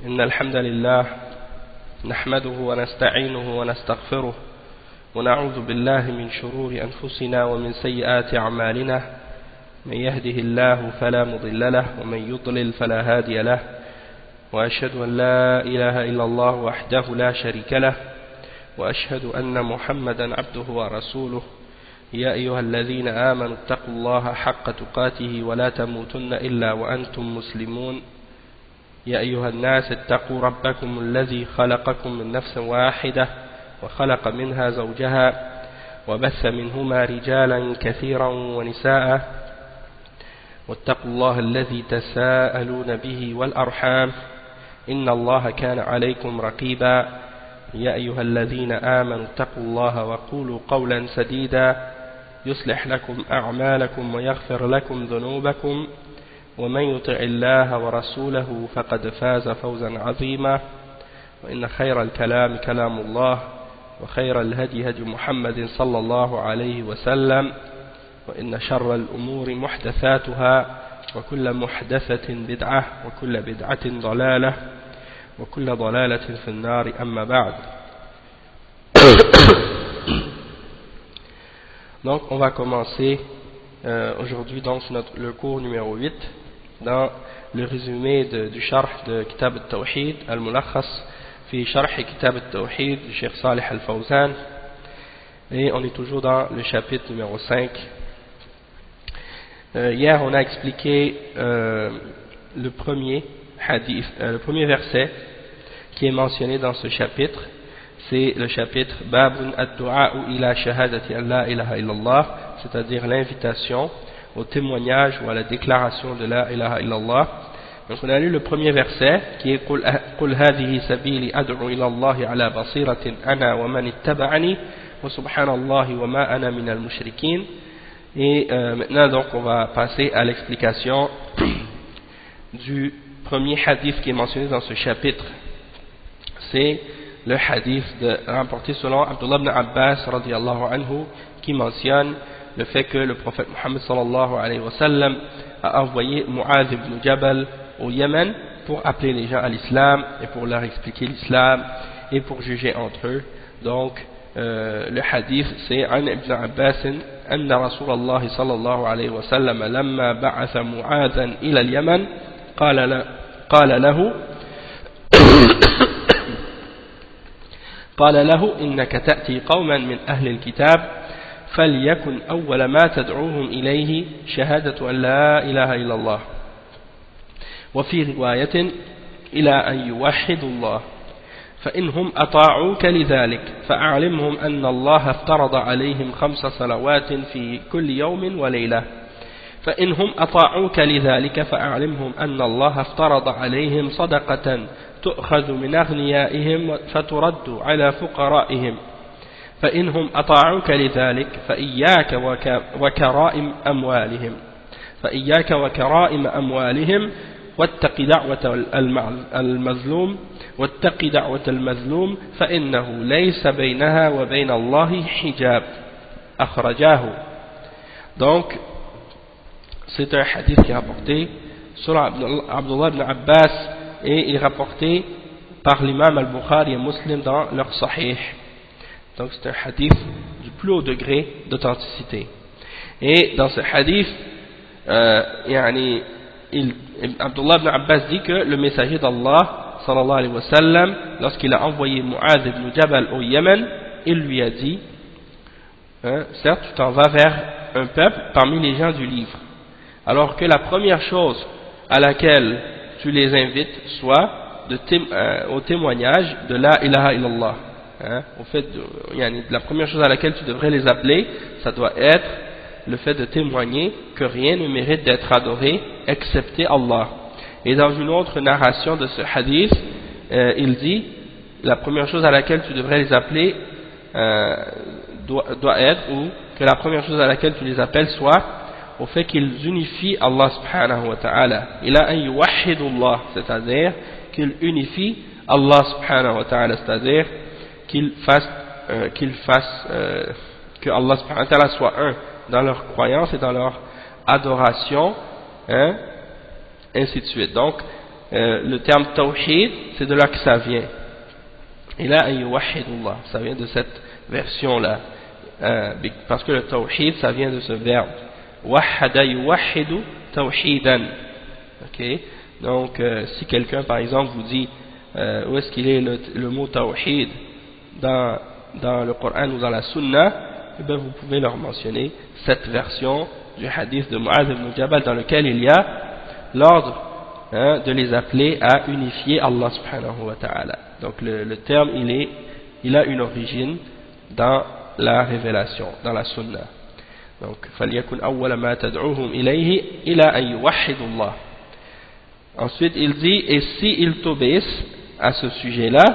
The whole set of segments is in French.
إن الحمد لله نحمده ونستعينه ونستغفره ونعوذ بالله من شرور أنفسنا ومن سيئات أعمالنا من يهده الله فلا مضل له ومن يضلل فلا هادي له وأشهد أن لا إله إلا الله وحده لا شريك له وأشهد أن محمدا عبده ورسوله يا أيها الذين آمنوا اتقوا الله حق تقاته ولا تموتن إلا وأنتم مسلمون يا أيها الناس اتقوا ربكم الذي خلقكم من نفس واحدة وخلق منها زوجها وبث منهما رجالا كثيرا ونساء واتقوا الله الذي تساءلون به والأرحام إن الله كان عليكم رقيبا يا أيها الذين آمنوا اتقوا الله وقولوا قولا سديدا يصلح لكم أعمالكم ويغفر لكم ذنوبكم ومن يطع الله ورسوله فقد فاز فوزا عظيما وإن خير الكلام كلام الله وخير الهدي هدي محمد صلى الله عليه وسلم وإن شر الأمور محدثاتها وكل محدثة بدعة وكل بدعة ضلالة وكل ضلالة في النار أما بعد. Donc on va commencer aujourd'hui donc le cours numéro 8 dans le résumé du sharh de Kitab al-Tawhid al-Mulakhas fi sharh Kitab al-Tawhid du Cheikh Salih al-Fawzan, et on est toujours dans le chapitre numéro 5. Hier on a expliqué le premier hadith, le premier verset qui est mentionné dans ce chapitre. C'est le chapitre Babun ad-du'a'u ila shahadati an la ilaha illallah, c'est-à-dire l'invitation au témoignage ou à la déclaration de la ilaha illallah. Donc on a lu le premier verset qui est Qul hadhihi sabili ad'u ila Allah ala basiratin ana wa man ittaba'ani wa subhanallahi wa ma ana min al-mushrikin. Et maintenant donc on va passer à l'explication du premier hadith qui est mentionné dans ce chapitre. C'est le hadith rapporté selon Abdullah ibn Abbas radiyallahu anhu, qui mentionne le fait que le prophète Muhammad sallallahu alayhi wa sallam a envoyé Mu'adh ibn Jabal au Yémen pour appeler les gens à l'islam et pour leur expliquer l'islam et pour juger entre eux. Donc le hadith c'est An ibn Abbas anna Rasulallah sallallahu alayhi wa sallam lamma ba'atha Mu'adhan ila al-Yaman qala lahu قال له إنك تأتي قوما من أهل الكتاب فليكن أول ما تدعوهم إليه شهادة أن لا إله إلا الله وفي رواية إلى أن يوحدوا الله فإنهم أطاعوك لذلك فأعلمهم أن الله افترض عليهم 5 صلوات في كل يوم وليلة فإنهم أطاعوك لذلك فأعلمهم أن الله افترض عليهم صدقة تؤخذ من أغنيائهم فترد على فقرائهم فإنهم أطاعوك لذلك فإياك وكرائم أموالهم واتق دعوة المظلوم فإنه ليس بينها وبين الله حجاب أخرجاه. Donc c'est un hadith qui est rapporté sur Abdullah ibn Abbas et il est rapporté par l'imam al-Bukhari et Muslim dans leur Sahih. Donc c'est un hadith du plus haut degré d'authenticité. Et dans ce hadith, Abdullah ibn Abbas dit que le messager d'Allah sallallahu alayhi wa sallam, lorsqu'il a envoyé Mu'adh ibn Jabal au Yémen, il lui a dit certes tu t'en vas vers un peuple parmi les gens du livre, alors que la première chose à laquelle tu les invites soit au témoignage de la ilaha illallah. Au fait la première chose à laquelle tu devrais les appeler, ça doit être le fait de témoigner que rien ne mérite d'être adoré excepté Allah. Et dans une autre narration de ce hadith, il dit la première chose à laquelle tu devrais les appeler doit être, ou que la première chose à laquelle tu les appelles soit au fait qu'ils unifient Allah subhanahu wa ta'ala. Il a un yuwahidullah, c'est-à-dire qu'ils unifient Allah subhanahu wa ta'ala, c'est-à-dire qu'ils fassent que Allah subhanahu wa ta'ala soit un dans leur croyance et dans leur adoration, ainsi de suite. Donc le terme tawhid, c'est de là que ça vient. Et là, yuwahhidullah, ça vient de cette version-là. Parce que le tawhid, ça vient de ce verbe. Wahhada yuwahhidu tawhidan. Ok? Donc, si quelqu'un, par exemple, vous dit où est-ce qu'il est le mot tawhid dans le Coran ou dans la Sunna, eh bien, vous pouvez leur mentionner cette version du hadith de Mu'adh ibn Jabal dans lequel il y a l'ordre de les appeler à unifier Allah subhanahu wa ta'ala. Donc le terme il a une origine dans la révélation, dans la sunna. Donc فَلْيَكُنْ أَوَّلَ مَا تَدْعُوهُمْ إِلَيْهِ إِلَىٰ أَنْ يُوَحِّدُوا اللَّهِ. Ensuite il dit, et s'ils t'obéissent à ce sujet-là,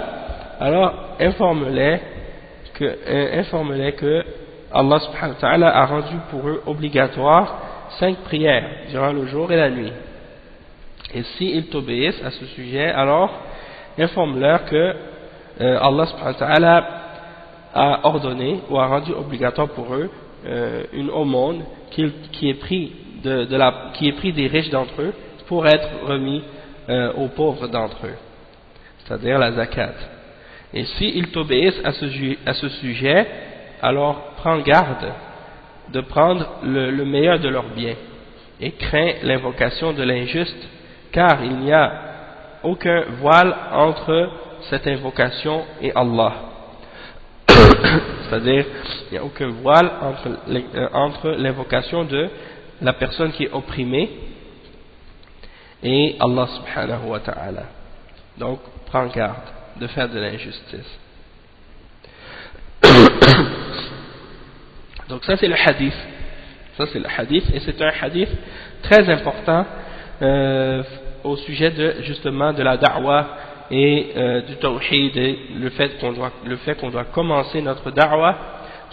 alors informe-les que Allah subhanahu wa ta'ala a rendu pour eux obligatoire 5 prières durant le jour et la nuit. Et s'ils t'obéissent à ce sujet, alors informe-leur que Allah subhanahu wa ta'ala a ordonné ou a rendu obligatoire pour eux une aumône qui est pris des riches d'entre eux pour être remis aux pauvres d'entre eux, c'est-à-dire la zakat. Et s'ils t'obéissent à ce sujet, alors prends garde de prendre le meilleur de leurs biens et crains l'invocation de l'injuste, car il n'y a aucun voile entre cette invocation et Allah. C'est-à-dire, il n'y a aucun voile entre l'invocation de la personne qui est opprimée et Allah subhanahu wa ta'ala. Donc, prends garde de faire de l'injustice. Donc ça c'est le hadith. Ça c'est le hadith, et c'est un hadith très important au sujet justement de la da'wah et du tawhid, et le fait qu'on doit commencer notre da'wah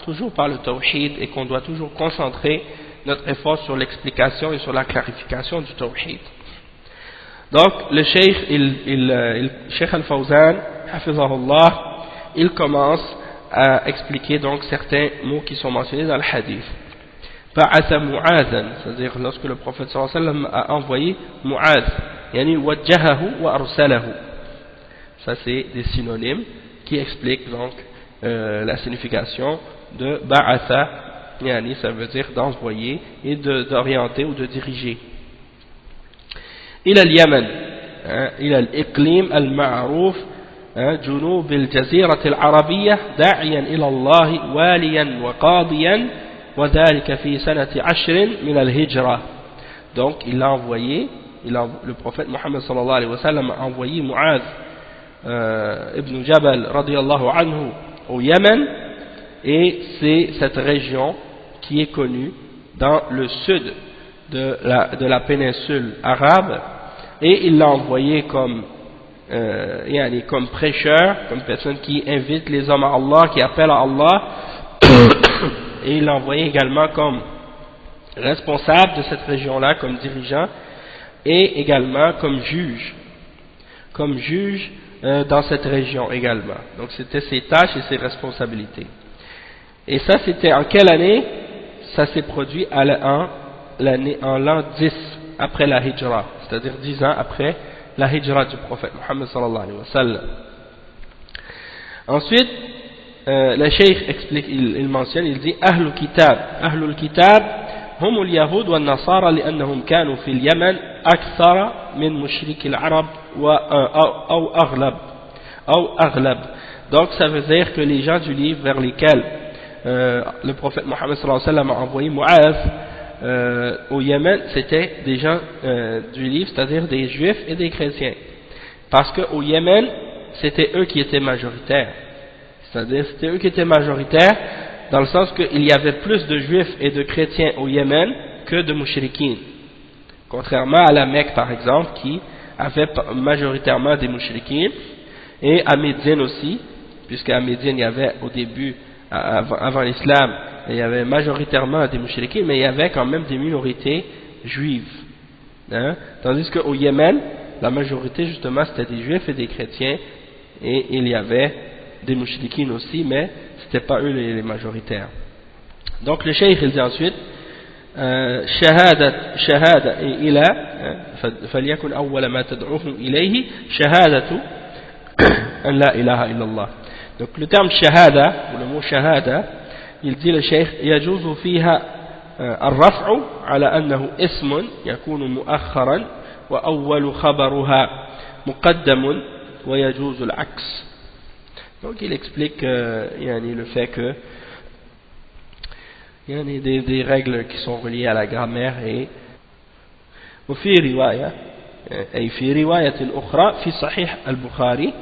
toujours par le tawhid et qu'on doit toujours concentrer notre effort sur l'explication et sur la clarification du tawhid. Donc le Cheikh Al-Fawzan, hafizahullah, il commence à expliquer donc certains mots qui sont mentionnés dans le hadith. Ba'atha Mu'adhan, c'est-à-dire lorsque le prophète sallallahu alayhi wa sallam a envoyé Mu'adh, yani wajjahahu wa arsalahu. Ça c'est des synonymes qui expliquent donc la signification de Ba'atha, yani ça veut dire d'envoyer et d'orienter ou de diriger. إلى اليمن إلى الإقليم المعروف جنوب الجزيرة العربية داعيا إلى الله واليا وقاضيا وذلك في سنة 10 من الهجرة. Donc il l'a envoyé, le prophète Mohammed sallallahu alayhi wa sallam a envoyé Mu'adh ibn Jabal radiyallahu anhu au Yémen, et c'est cette région qui est connue dans le sud de la péninsule arabe, et il l'a envoyé comme prêcheur, comme personne qui invite les hommes à Allah, qui appelle à Allah, et il l'a envoyé également comme responsable de cette région-là, comme dirigeant, et également comme juge dans cette région également. Donc c'était ses tâches et ses responsabilités. Et ça c'était en quelle année? Ça s'est produit en l'an 10 après la hijra, c'est-à-dire 10 ans après la hijra du prophète Muhammad sallallahu alayhi wa sallam. Ensuite, le cheikh explique, il mentionne, il dit Ahlul Kitab هم اليهود والنصارى لأنهم كانوا في اليمن أكثر من مشرك العرب أو أغلب. Donc ça veut dire que les gens du livre vers lesquels le prophète Mohammed sallallahu alayhi wa sallam a envoyé Mu'adh au Yémen, c'était des gens du livre, c'est-à-dire des juifs et des chrétiens, parce qu'au Yémen c'était eux qui étaient majoritaires, c'est-à-dire c'était eux qui étaient majoritaires dans le sens qu'il y avait plus de juifs et de chrétiens au Yémen que de mouchriquins, contrairement à la Mecque par exemple qui avait majoritairement des mouchriquins, et à Médine aussi, puisqu'à Médine il y avait au début, avant l'islam, il y avait majoritairement des mouchriquins, mais il y avait quand même des minorités juives, hein? Tandis qu'au Yémen la majorité justement c'était des juifs et des chrétiens, et il y avait des mouchriquins aussi, mais c'était pas eux les majoritaires. Donc le cheikh il dit ensuite شهادة إلى فليكن أول ما تدعوهم إليه شهادة an la ilaha illallah. Donc le terme shahada, ou le mot shahada, il dit le cheikh, يجوز فيها الرفع على أنه اسم يكون مؤخرا وأول خبرها مقدم ويجوز العكس. Donc il explique le fait que il y a des règles qui sont reliées à la grammaire et وفي رواية أي في رواية أخرى في صحيح البخاري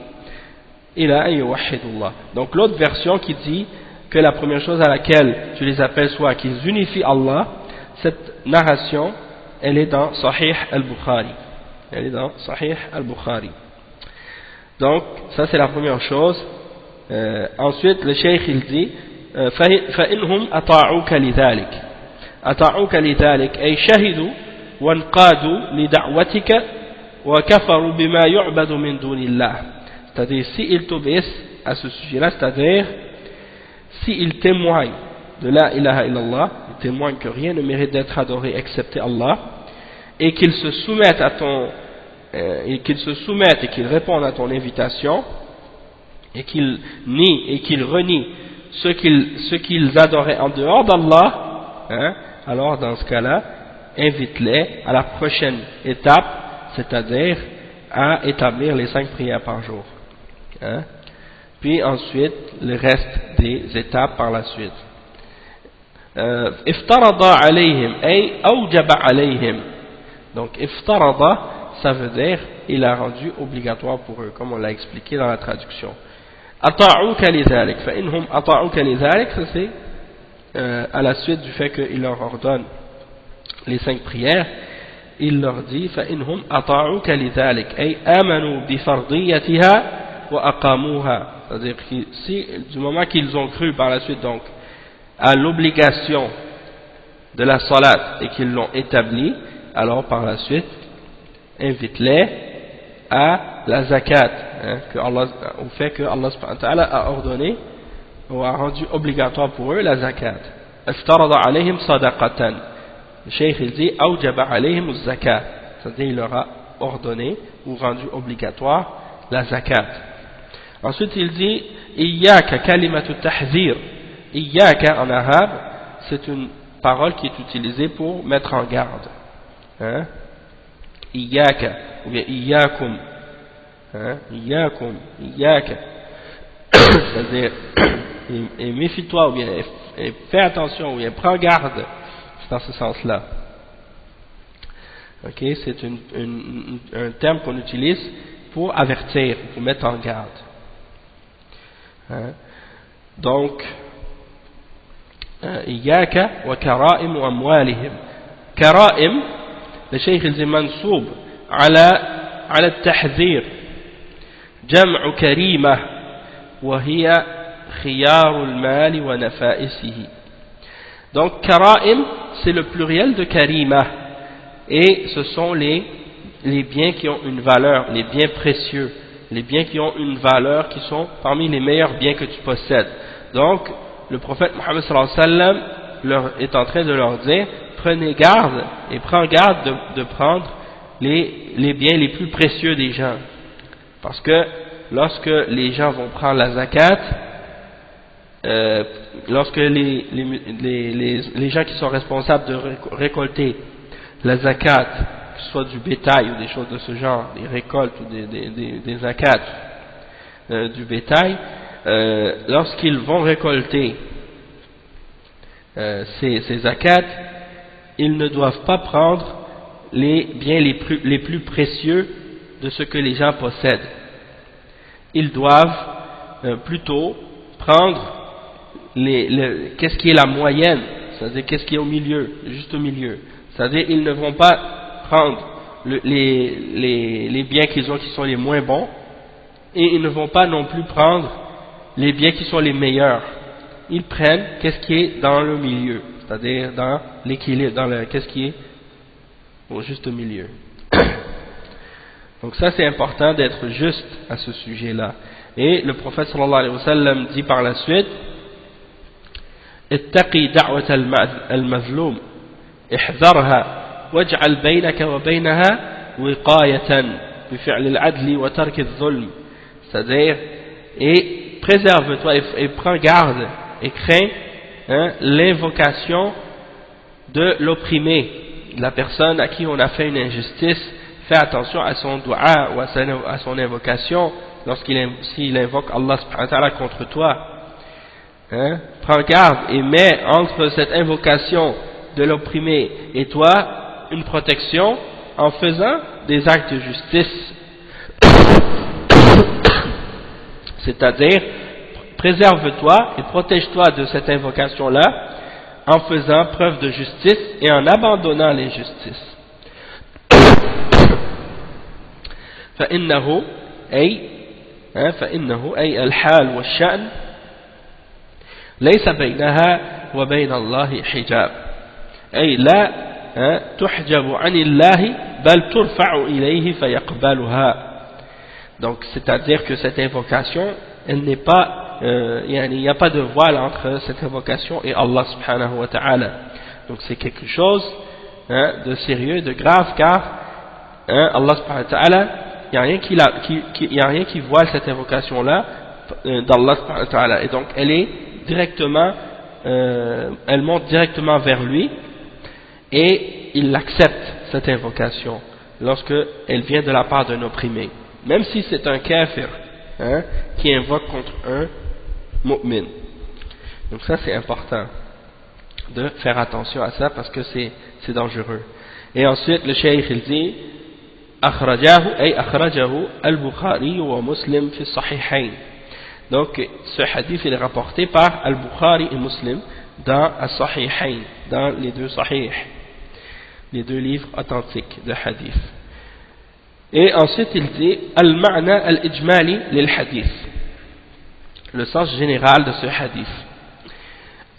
إلى أن يوحدوا الله. Donc l'autre version qui dit que la première chose à laquelle tu les appelles soit qu'ils unifient Allah, cette narration elle est dans Sahih al-Bukhari. Elle est dans Sahih al-Bukhari. Donc ça c'est la première chose. Ensuite le cheikh il dit فإنهم أطاعوك لذلك أطاعوك لذلك أي شهدوا وانقادوا لدعوتك وكفروا بما يعبد من دون الله. C'est-à-dire s'ils t'obéissent à ce sujet-là, c'est-à-dire s'ils témoignent de la ilaha illallah, ils témoignent que rien ne mérite d'être adoré excepté Allah, et qu'ils se soumettent à ton et qu'ils répondent à ton invitation, et qu'ils nient et qu'ils renient ce qu'ils adoraient en dehors d'Allah, alors dans ce cas-là, invite-les à la prochaine étape, c'est-à-dire à établir les 5 prières par jour. Puis ensuite, le reste des étapes par la suite. Iftarada alayhim, ay awjaba alayhim. Donc, iftarada, ça veut dire, il a rendu obligatoire pour eux, comme on l'a expliqué dans la traduction. Ata'uka lidhalik, fa inhum ata'uka lidhalik, ça c'est à la suite du fait qu'il leur ordonne les 5 prières, il leur dit فإنهم أطاعوك لذلك أي آمنوا بفرضيتها وأقاموها. C'est-à-dire que du moment qu'ils ont cru par la suite donc à l'obligation de la salat et qu'ils l'ont établie, alors par la suite invite-les à la zakat, au fait que Allah subhanahu wa ta'ala a ordonné ou a rendu obligatoire pour eux la zakat. Iftarada alayhim sadaqatan. Le cheikh il dit awjaba alayhim az-zakat, c'est-à-dire il leur a ordonné ou rendu obligatoire la zakat. Ensuite il dit iyyaka kalimatu tahdhir. Iyyaka en arabe c'est une parole qui est utilisée pour mettre en garde. Iyyaka ou bien iyyakum. Iyyakum, iyyaka. C'est-à-dire et méfie-toi ou bien et fais attention ou bien prends garde. Dans ce sens-là. Ok, c'est un terme qu'on utilise pour avertir, pour mettre en garde. Donc, Iyaka wa kara'im wa amwalihim. Kara'im, le cheikh il dit mansoub ala al-tahdhir. Jam'u karima wa hiya khiyarul mali wa nafa'isihi. Donc, kara'im, c'est le pluriel de karima, et ce sont les biens qui ont une valeur, les biens précieux, les biens qui ont une valeur, qui sont parmi les meilleurs biens que tu possèdes. Donc, le prophète Mohammed sallallahu alayhi wa sallam est en train de leur dire, prenez garde, et prends garde de prendre les biens les plus précieux des gens. Parce que lorsque les gens vont prendre la zakat, lorsque les gens qui sont responsables de récolter la zakat, que ce soit du bétail ou des choses de ce genre, des récoltes ou des zakats du bétail, lorsqu'ils vont récolter ces zakats, ils ne doivent pas prendre les biens les plus précieux de ce que les gens possèdent. Ils doivent plutôt prendre qu'est-ce qui est la moyenne, c'est-à-dire qu'est-ce qui est au milieu, juste au milieu. C'est-à-dire ils ne vont pas prendre les biens qu'ils ont qui sont les moins bons, et ils ne vont pas non plus prendre les biens qui sont les meilleurs. Ils prennent qu'est-ce qui est dans le milieu, c'est-à-dire dans l'équilibre, qu'est-ce qui est au juste milieu. Donc ça c'est important d'être juste à ce sujet-là. Et le prophète sallallahu alayhi wa sallam dit par la suite, اتقي دعوة المظلوم احذرها واجعل بينك وبينها وقاية بفعل العدل وترك الظلم c'est-à-dire, et préserve-toi et prends garde et crains l'invocation de l'opprimé, de la personne à qui on a fait une injustice. Fais attention à son dua ou à son invocation s'il invoque Allah subhanahu wa ta'ala contre toi. Prends garde et mets entre cette invocation de l'opprimé et toi une protection en faisant des actes de justice. C'est-à-dire, préserve-toi et protège-toi de cette invocation-là en faisant preuve de justice et en abandonnant l'injustice. فإنه أي الحال والشأن ليس بينها وبين الله حجاب أي لا تحجب عن الله بل ترفع إليه فيقبلها. Donc c'est-à-dire que cette invocation, elle n'est pas il n'y a pas de voile entre cette invocation et Allah subhanahu wa ta'ala. Donc c'est quelque chose de sérieux, de grave, car Allah subhanahu wa ta'ala, il n'y a rien qui voile cette invocation là d'Allah subhanahu wa ta'ala, et donc elle est directement elle monte directement vers lui et il accepte cette invocation lorsque elle vient de la part d'un opprimé, même si c'est un kafir qui invoque contre un mu'min. Donc ça c'est important de faire attention à ça parce que c'est dangereux. Et ensuite le cheikh il dit أخرجه البخاري ومسلم في الصحيحين. Donc ce hadith il est rapporté par Al-Bukhari et Muslim dans As-Sahihain, dans les deux Sahih, les deux livres authentiques de hadith. Et ensuite il dit Al-Ma'na al-Ijmali lil-Hadith, le sens général de ce hadith.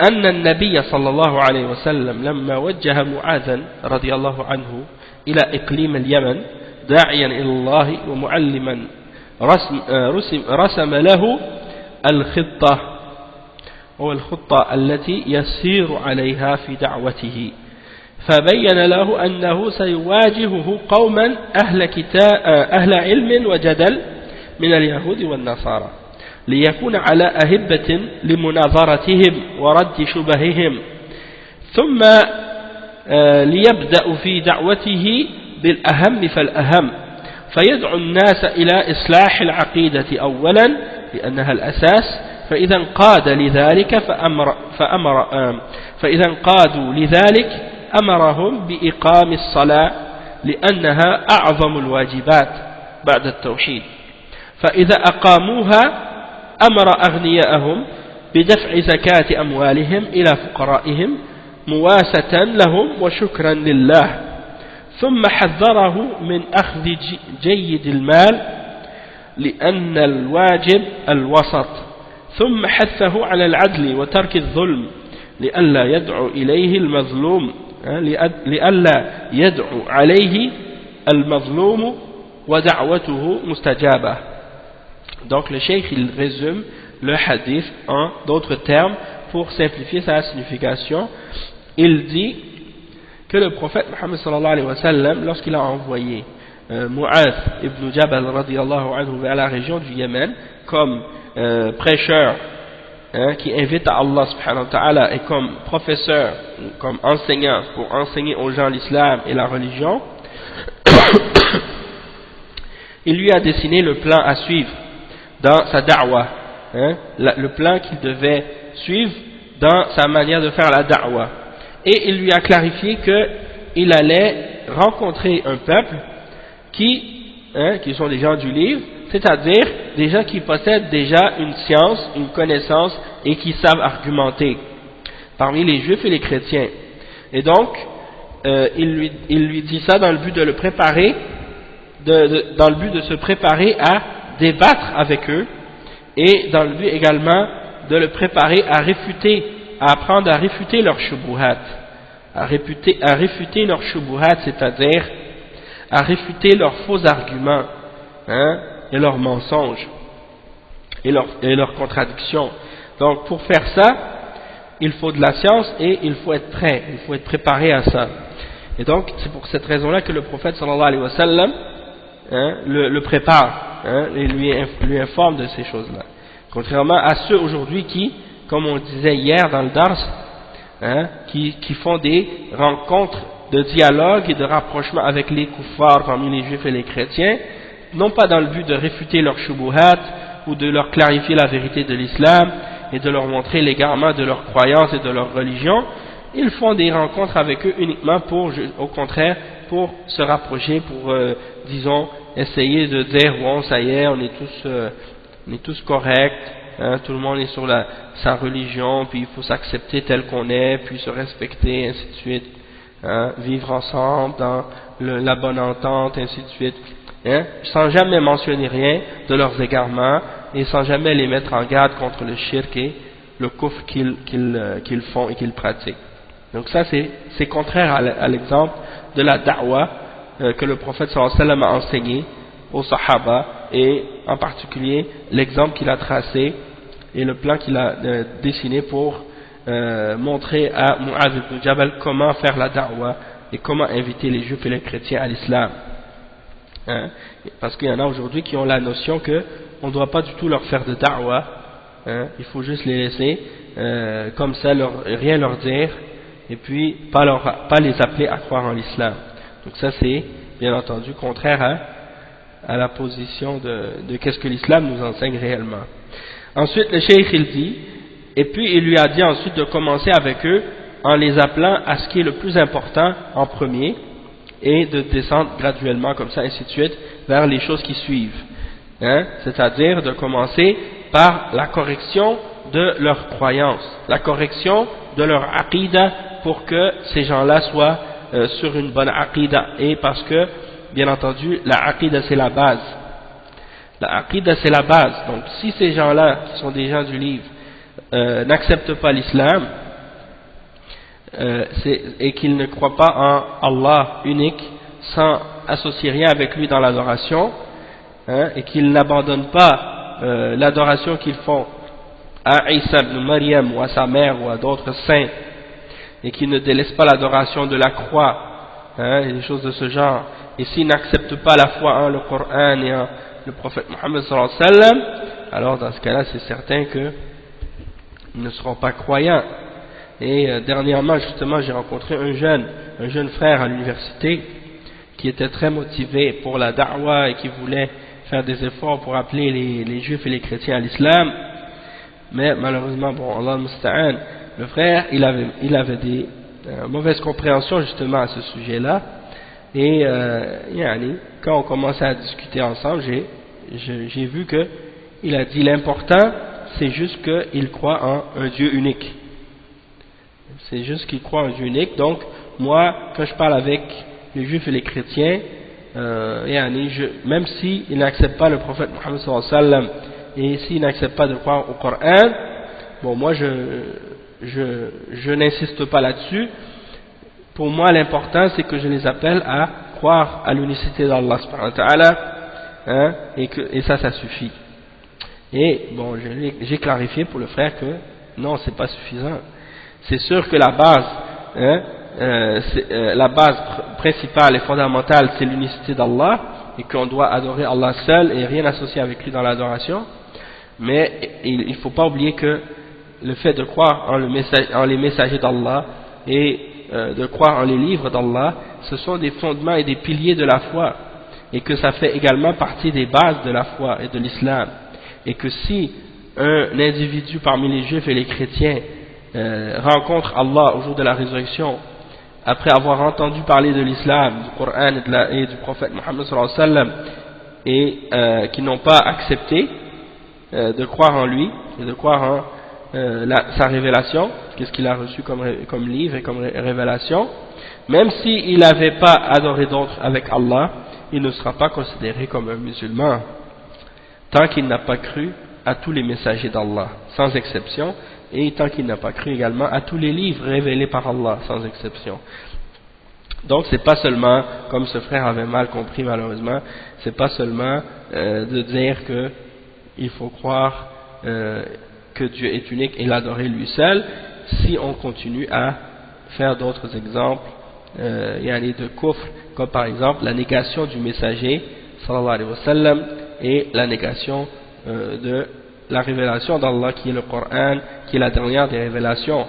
أن النبي صلى الله عليه وسلم لما وجه معاذا رضي الله عنه إلى إقليم اليمن داعيا إلى الله ومعلما رسم له الخطة التي يسير عليها في دعوته، فبين له أنه سيواجهه قوما أهل علم وجدل من اليهود والنصارى ليكون على أهبة لمناظرتهم ورد شبههم، ثم ليبدأ في دعوته بالأهم فالأهم، فيدعو الناس إلى إصلاح العقيدة أولا لأنها الأساس، فإذا انقاد لذلك فإذا انقادوا لذلك أمرهم بإقام الصلاة لأنها أعظم الواجبات بعد التوحيد، فإذا أقاموها أمر أغنياءهم بدفع زكاة أموالهم إلى فقرائهم مواسة لهم وشكرا لله، ثم حذره من أخذ جيد المال لأن الواجب الوسط، ثم حثه على العدل وترك الظلم لئلا يدعو إليه المظلوم لئلا يدعو عليه المظلوم ودعوته مستجابة. Donc le cheikh il résume le hadith en d'autres termes pour simplifier sa signification. Il dit que le prophète Muhammad sallallahu alayhi wa sallam, lorsqu'il a envoyé Mu'adh ibn Jabal radiyallahu anhu vers la région du Yémen comme prêcheur qui invite à Allah subhanahu wa ta'ala et comme professeur, comme enseignant pour enseigner aux gens l'islam et la religion, il lui a dessiné le plan à suivre dans sa da'wah, le plan qu'il devait suivre dans sa manière de faire la da'wah. Et il lui a clarifié qu'il allait rencontrer un peuple qui sont des gens du livre, c'est-à-dire des gens qui possèdent déjà une science, une connaissance et qui savent argumenter, parmi les juifs et les chrétiens. Et donc, il lui dit ça dans le but de le préparer, dans le but de se préparer à débattre avec eux, et dans le but également de le préparer à apprendre à réfuter leurs shubuhat, à réfuter leurs shubuhat, c'est-à-dire à réfuter leurs faux arguments, et leurs mensonges, et leurs contradictions. Donc pour faire ça, il faut de la science et il faut être prêt, il faut être préparé à ça. Et donc c'est pour cette raison-là que le prophète sallallahu alayhi wa sallam le prépare hein, et lui informe de ces choses-là. Contrairement à ceux aujourd'hui qui, comme on disait hier dans le Dars, hein, qui font des rencontres de dialogue et de rapprochement avec les kuffars parmi les juifs et les chrétiens, non pas dans le but de réfuter leurs shubuhat ou de leur clarifier la vérité de l'islam et de leur montrer l'égarement de leurs croyances et de leur religion. Ils font des rencontres avec eux uniquement pour, au contraire, pour se rapprocher, pour, disons, essayer de dire, bon, ça y est, on est tous corrects, hein, tout le monde est sur sa religion, puis il faut s'accepter tel qu'on est, puis se respecter, ainsi de suite, hein, vivre ensemble dans la bonne entente, ainsi de suite, hein, sans jamais mentionner rien de leurs égarements et sans jamais les mettre en garde contre le shirk et le kufr qu'ils font et qu'ils pratiquent. Donc ça c'est contraire à l'exemple de la da'wa que le prophète sallallahu alayhi wa sallam a enseigné aux sahaba, et en particulier l'exemple qu'il a tracé et le plan qu'il a dessiné pour montrer à Mu'adh ibn Jabal comment faire la da'wa et comment inviter les juifs et les chrétiens à l'islam, hein? Parce qu'il y en a aujourd'hui qui ont la notion que on ne doit pas du tout leur faire de da'wa, hein? Il faut juste les laisser comme ça, rien leur dire, et puis pas les appeler à croire en l'islam. Donc ça c'est bien entendu contraire à la position de qu'est-ce que l'islam nous enseigne réellement. Ensuite le cheikh il dit, et puis il lui a dit ensuite de commencer avec eux en les appelant à ce qui est le plus important en premier, et de descendre graduellement comme ça, ainsi de suite, vers les choses qui suivent, hein? C'est-à-dire de commencer par la correction de leurs croyances, la correction de leur aqidah, pour que ces gens-là soient sur une bonne aqidah, et parce que, bien entendu, la aqidah c'est la base. La aqidah c'est la base. Donc si ces gens-là, qui sont des gens du livre, n'acceptent pas l'islam, et qu'ils ne croient pas en Allah unique, sans associer rien avec lui dans l'adoration, hein, et qu'ils n'abandonnent pas l'adoration qu'ils font à Isa ibn Maryam ou à sa mère ou à d'autres saints, et qu'ils ne délaissent pas l'adoration de la croix, hein, et des choses de ce genre, et s'ils n'acceptent pas la foi en le Coran et en le prophète Mohammed sallallahu alayhi wa sallam, alors dans ce cas-là c'est certain qu'ils ne seront pas croyants. Et dernièrement justement j'ai rencontré un jeune frère à l'université qui était très motivé pour la da'wa et qui voulait faire des efforts pour appeler les juifs et les chrétiens à l'islam, mais malheureusement, bon, Allah musta'an, le frère il avait des mauvaises compréhensions justement à ce sujet-là, et quand on commençait à discuter ensemble, j'ai vu que il a dit l'important c'est juste qu'il croit en un Dieu unique. C'est juste qu'il croit en un Dieu unique. Donc moi quand je parle avec les juifs et les chrétiens, même s'ils n'acceptent pas le prophète Mohammed sallallahu alayhi wa sallam, et s'ils n'acceptent pas de croire au Coran, bon, moi je n'insiste pas là-dessus. Pour moi l'important c'est que je les appelle à croire à l'unicité d'Allah subhanahu wa ta'ala, hein, et ça suffit. Et bon, j'ai clarifié pour le frère que non, c'est pas suffisant. C'est sûr que la base, hein, la base principale et fondamentale c'est l'unicité d'Allah, et qu'on doit adorer Allah seul et rien associer avec lui dans l'adoration, mais il ne faut pas oublier que le fait de croire en les messagers d'Allah et de croire en les livres d'Allah, ce sont des fondements et des piliers de la foi, et que ça fait également partie des bases de la foi et de l'islam, et que si un individu parmi les juifs et les chrétiens rencontre Allah au jour de la résurrection après avoir entendu parler de l'islam, du Coran et du prophète Mohammed sallallahu alayhi wa sallam, et qui n'ont pas accepté de croire en lui et de croire en sa révélation, qu'est-ce qu'il a reçu comme livre et comme révélation, même s'il n'avait pas adoré d'autres avec Allah, il ne sera pas considéré comme un musulman tant qu'il n'a pas cru à tous les messagers d'Allah sans exception, et tant qu'il n'a pas cru également à tous les livres révélés par Allah sans exception. Donc c'est pas seulement, comme ce frère avait mal compris malheureusement, c'est pas seulement de dire que il faut croire que Dieu est unique et l'adorer lui seul, si on continue à faire d'autres exemples de kufr, comme par exemple la négation du messager sallallahu alayhi wa sallam, et la négation de la révélation d'Allah qui est le Coran, qui est la dernière des révélations.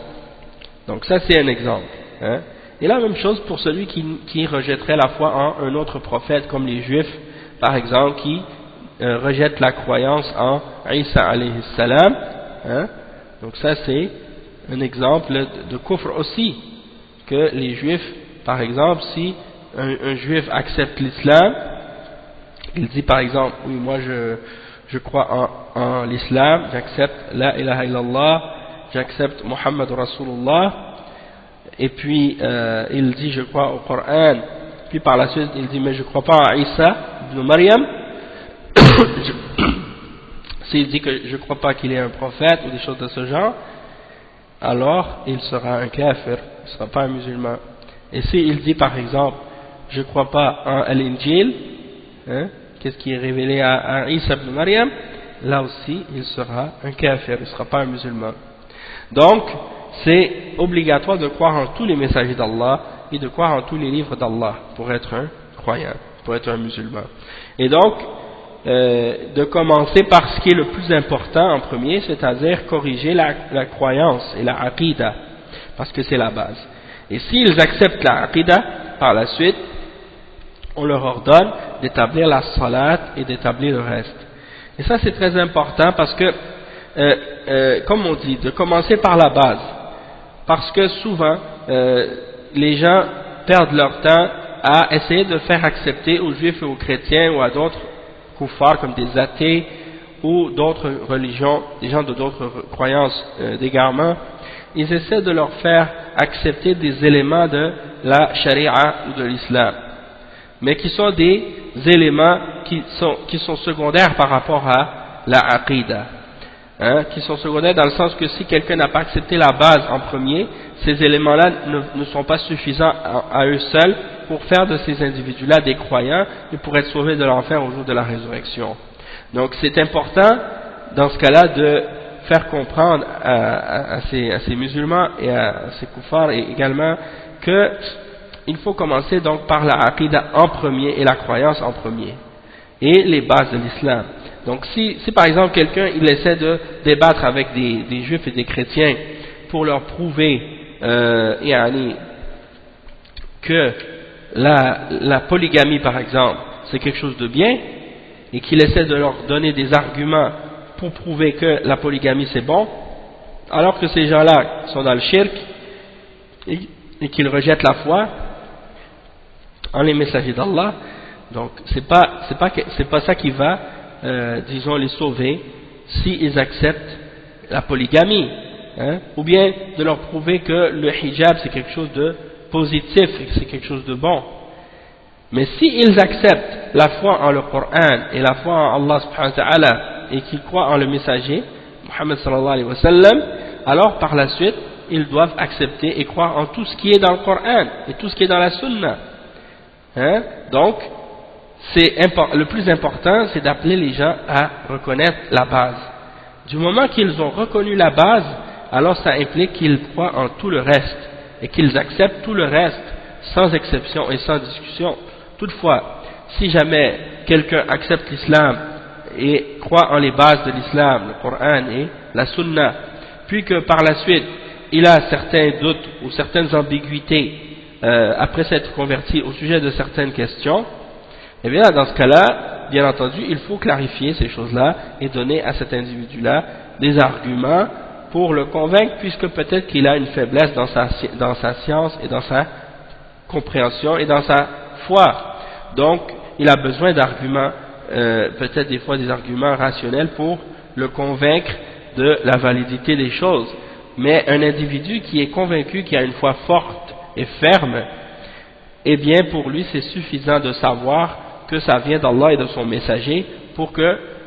Donc ça c'est un exemple. Hein. Et la même chose pour celui qui rejetterait la foi en un autre prophète, comme les Juifs par exemple qui rejettent la croyance en Isa alayhi salam. Hein. Donc ça c'est un exemple de kufr aussi, que les Juifs par exemple, si un Juif accepte l'islam, il dit par exemple, oui moi je crois en l'islam, j'accepte la ilaha illallah, j'accepte Muhammad Rasulullah, et puis il dit je crois au Coran, puis par la suite il dit mais je crois pas en Isa ibn Maryam, s'il dit que je crois pas qu'il est un prophète ou des choses de ce genre, alors il sera un kafir, il ne sera pas un musulman. Et s'il dit par exemple je crois pas en Al-Injil, hein, qu'est-ce qui est révélé à Isa ibn Maryam, là aussi il sera un kafir, il ne sera pas un musulman. Donc c'est obligatoire de croire en tous les messagers d'Allah et de croire en tous les livres d'Allah pour être un croyant, pour être un musulman. Et donc de commencer par ce qui est le plus important en premier, c'est-à-dire corriger la croyance et la aqidah, parce que c'est la base. Et s'ils acceptent la aqidah, par la suite on leur ordonne d'établir la salat et d'établir le reste. Et ça c'est très important parce que, comme on dit, de commencer par la base. Parce que souvent, les gens perdent leur temps à essayer de faire accepter aux juifs et aux chrétiens ou à d'autres kuffars comme des athées ou d'autres religions, des gens de d'autres croyances d'égarement, ils essaient de leur faire accepter des éléments de la charia ou de l'islam, mais qui sont des éléments qui sont secondaires par rapport à la aqidah, hein, qui sont secondaires dans le sens que si quelqu'un n'a pas accepté la base en premier, ces éléments-là ne sont pas suffisants à eux seuls pour faire de ces individus-là des croyants et pour être sauvés de l'enfer au jour de la résurrection. Donc c'est important dans ce cas-là de faire comprendre à ces musulmans et à ces kuffars également que il faut commencer donc par la aqidah en premier et la croyance en premier et les bases de l'islam. Donc si par exemple quelqu'un il essaie de débattre avec des juifs et des chrétiens pour leur prouver que la polygamie par exemple c'est quelque chose de bien et qu'il essaie de leur donner des arguments pour prouver que la polygamie c'est bon, alors que ces gens-là sont dans le shirk et qu'ils rejettent la foi en les messagers d'Allah, donc c'est pas ça qui va disons les sauver s'ils acceptent la polygamie, hein, ou bien de leur prouver que le hijab c'est quelque chose de positif, c'est quelque chose de bon. Mais s'ils acceptent la foi en le Coran et la foi en Allah subhanahu wa ta'ala et qu'ils croient en le messager Muhammad sallallahu alayhi wa sallam, alors par la suite ils doivent accepter et croire en tout ce qui est dans le Coran et tout ce qui est dans la Sunna, hein? Donc le plus important c'est d'appeler les gens à reconnaître la base. Du moment qu'ils ont reconnu la base, alors ça implique qu'ils croient en tout le reste et qu'ils acceptent tout le reste sans exception et sans discussion. Toutefois, si jamais quelqu'un accepte l'islam et croit en les bases de l'islam, le Coran et la Sunna, puis que par la suite il a certains doutes ou certaines ambiguïtés après s'être converti au sujet de certaines questions, eh bien dans ce cas-là, bien entendu, il faut clarifier ces choses-là et donner à cet individu-là des arguments pour le convaincre, puisque peut-être qu'il a une faiblesse dans sa science et dans sa compréhension et dans sa foi. Donc, il a besoin d'arguments, peut-être des fois des arguments rationnels pour le convaincre de la validité des choses. Mais un individu qui est convaincu, qui a une foi forte et ferme, eh bien pour lui c'est suffisant de savoir que ça vient d'Allah et de son messager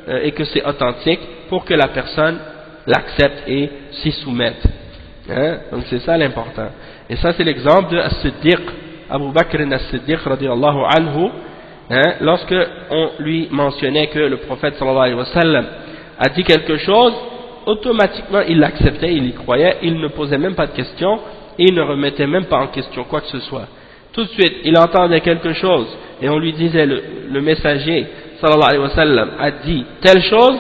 et que c'est authentique pour que la personne l'accepte et s'y soumette. Hein? Donc c'est ça l'important. Et ça c'est l'exemple de As-Siddiq, Abu Bakr As-Siddiq radiyallahu anhu, hein, lorsque on lui mentionnait que le prophète sallallahu alayhi wa sallam a dit quelque chose, automatiquement il l'acceptait, il y croyait, il ne posait même pas de questions et il ne remettait même pas en question quoi que ce soit. Tout de suite il entendait quelque chose et on lui disait, le messager sallallahu alayhi wa sallam a dit telle chose,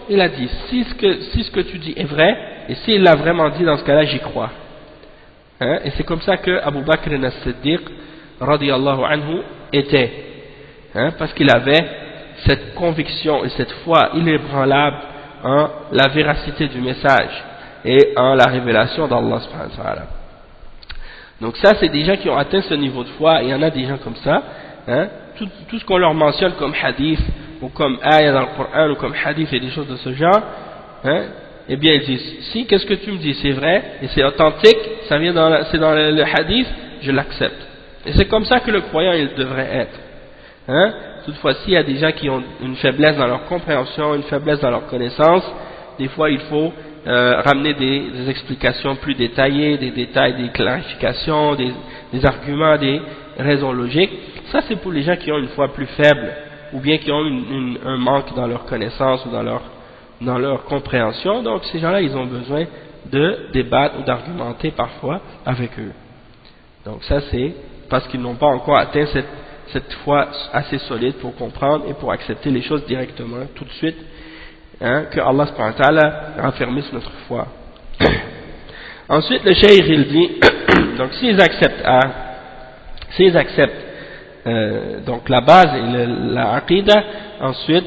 il a dit si ce que tu dis est vrai, et s'il l'a vraiment dit, dans ce cas-là j'y crois. Hein? Et c'est comme ça que Abu Bakr as-Siddiq radiyallahu anhu était, hein? Parce qu'il avait cette conviction et cette foi inébranlable en la véracité du message et en la révélation d'Allah subhanahu wa ta'ala. Donc ça, c'est des gens qui ont atteint ce niveau de foi, et il y en a des gens comme ça, hein? Tout ce qu'on leur mentionne comme hadith, ou comme ayah dans le Coran, ou comme hadith et des choses de ce genre, hein? Eh bien ils disent, si qu'est-ce que tu me dis c'est vrai, et c'est authentique, c'est dans le hadith, je l'accepte. Et c'est comme ça que le croyant il devrait être. Hein? Toutefois, s'il y a des gens qui ont une faiblesse dans leur compréhension, une faiblesse dans leur connaissance, des fois il faut ramener des explications plus détaillées, des détails, des clarifications, des arguments, des raisons logiques. Ça c'est pour les gens qui ont une foi plus faible, ou bien qui ont un manque dans leur connaissance ou dans leur compréhension. Donc ces gens-là ils ont besoin de débattre ou d'argumenter parfois avec eux. Donc ça c'est parce qu'ils n'ont pas encore atteint cette foi assez solide pour comprendre et pour accepter les choses directement, tout de suite, hein, que Allah subhanahu wa ta'ala raffermisse notre foi. Ensuite le cheikh il dit donc s'ils acceptent donc la base et la aqidah, ensuite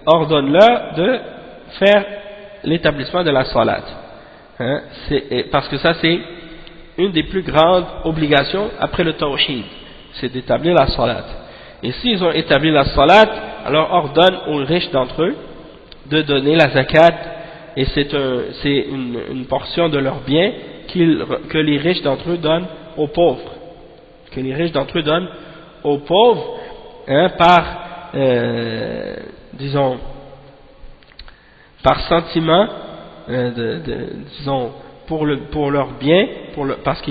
ordonne-leur de faire l'établissement de la salat, hein, parce que ça c'est une des plus grandes obligations après le tawhid, c'est d'établir la salat. Et s'ils ont établi la salat, alors ordonne aux riches d'entre eux de donner la zakat, et c'est une portion de leurs biens que les riches d'entre eux donnent aux pauvres, hein, disons par sentiment, disons pour leur bien, parce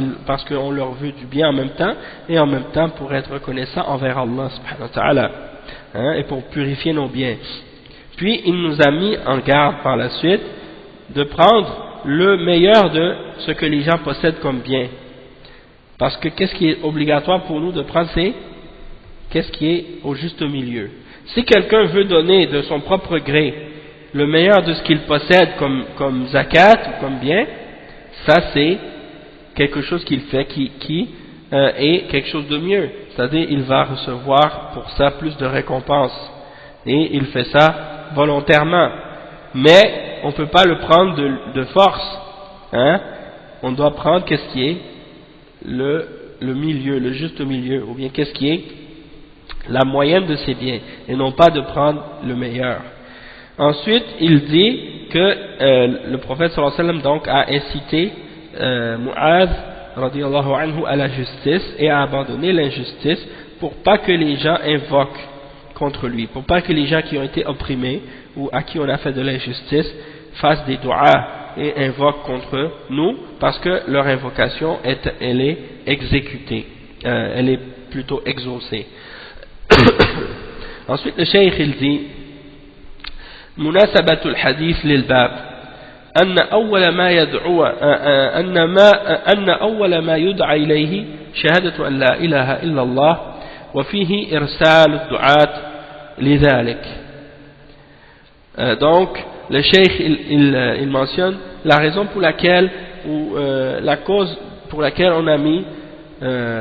qu'on leur veut du bien en même temps, et en même temps pour être reconnaissant envers Allah subhanahu wa ta'ala, hein, et pour purifier nos biens. Puis il nous a mis en garde par la suite de prendre le meilleur de ce que les gens possèdent comme bien, parce que qu'est-ce qui est obligatoire pour nous de prendre, c'est qu'est-ce qui est au juste milieu. Si quelqu'un veut donner de son propre gré le meilleur de ce qu'il possède comme zakat ou comme bien, ça c'est quelque chose qu'il fait qui est quelque chose de mieux, c'est-à-dire il va recevoir pour ça plus de récompense, et il fait ça volontairement, mais on ne peut pas le prendre de force, hein? On doit prendre qu'est-ce qui est le milieu, le juste milieu, ou bien qu'est-ce qui est la moyenne de ses biens, et non pas de prendre le meilleur. Ensuite, il dit que le prophète sallallahu alayhi wa sallam donc a incité Mu'adh radiyallahu anhu à la justice et à abandonner l'injustice pour pas que les gens invoquent contre lui, pour pas que les gens qui ont été opprimés ou à qui on a fait de l'injustice fassent des du'a et invoquent contre nous, parce que leur invocation elle est exécutée, elle est plutôt exaucée. Ensuite le cheikh il dit مناسبة الحديث للباب أن أول ما يدعى إليه شهادة أن لا إله إلا الله وفيه إرسال الدعاة لذلك. Donc le cheikh il mentionne la raison pour laquelle ou la cause pour laquelle on a mis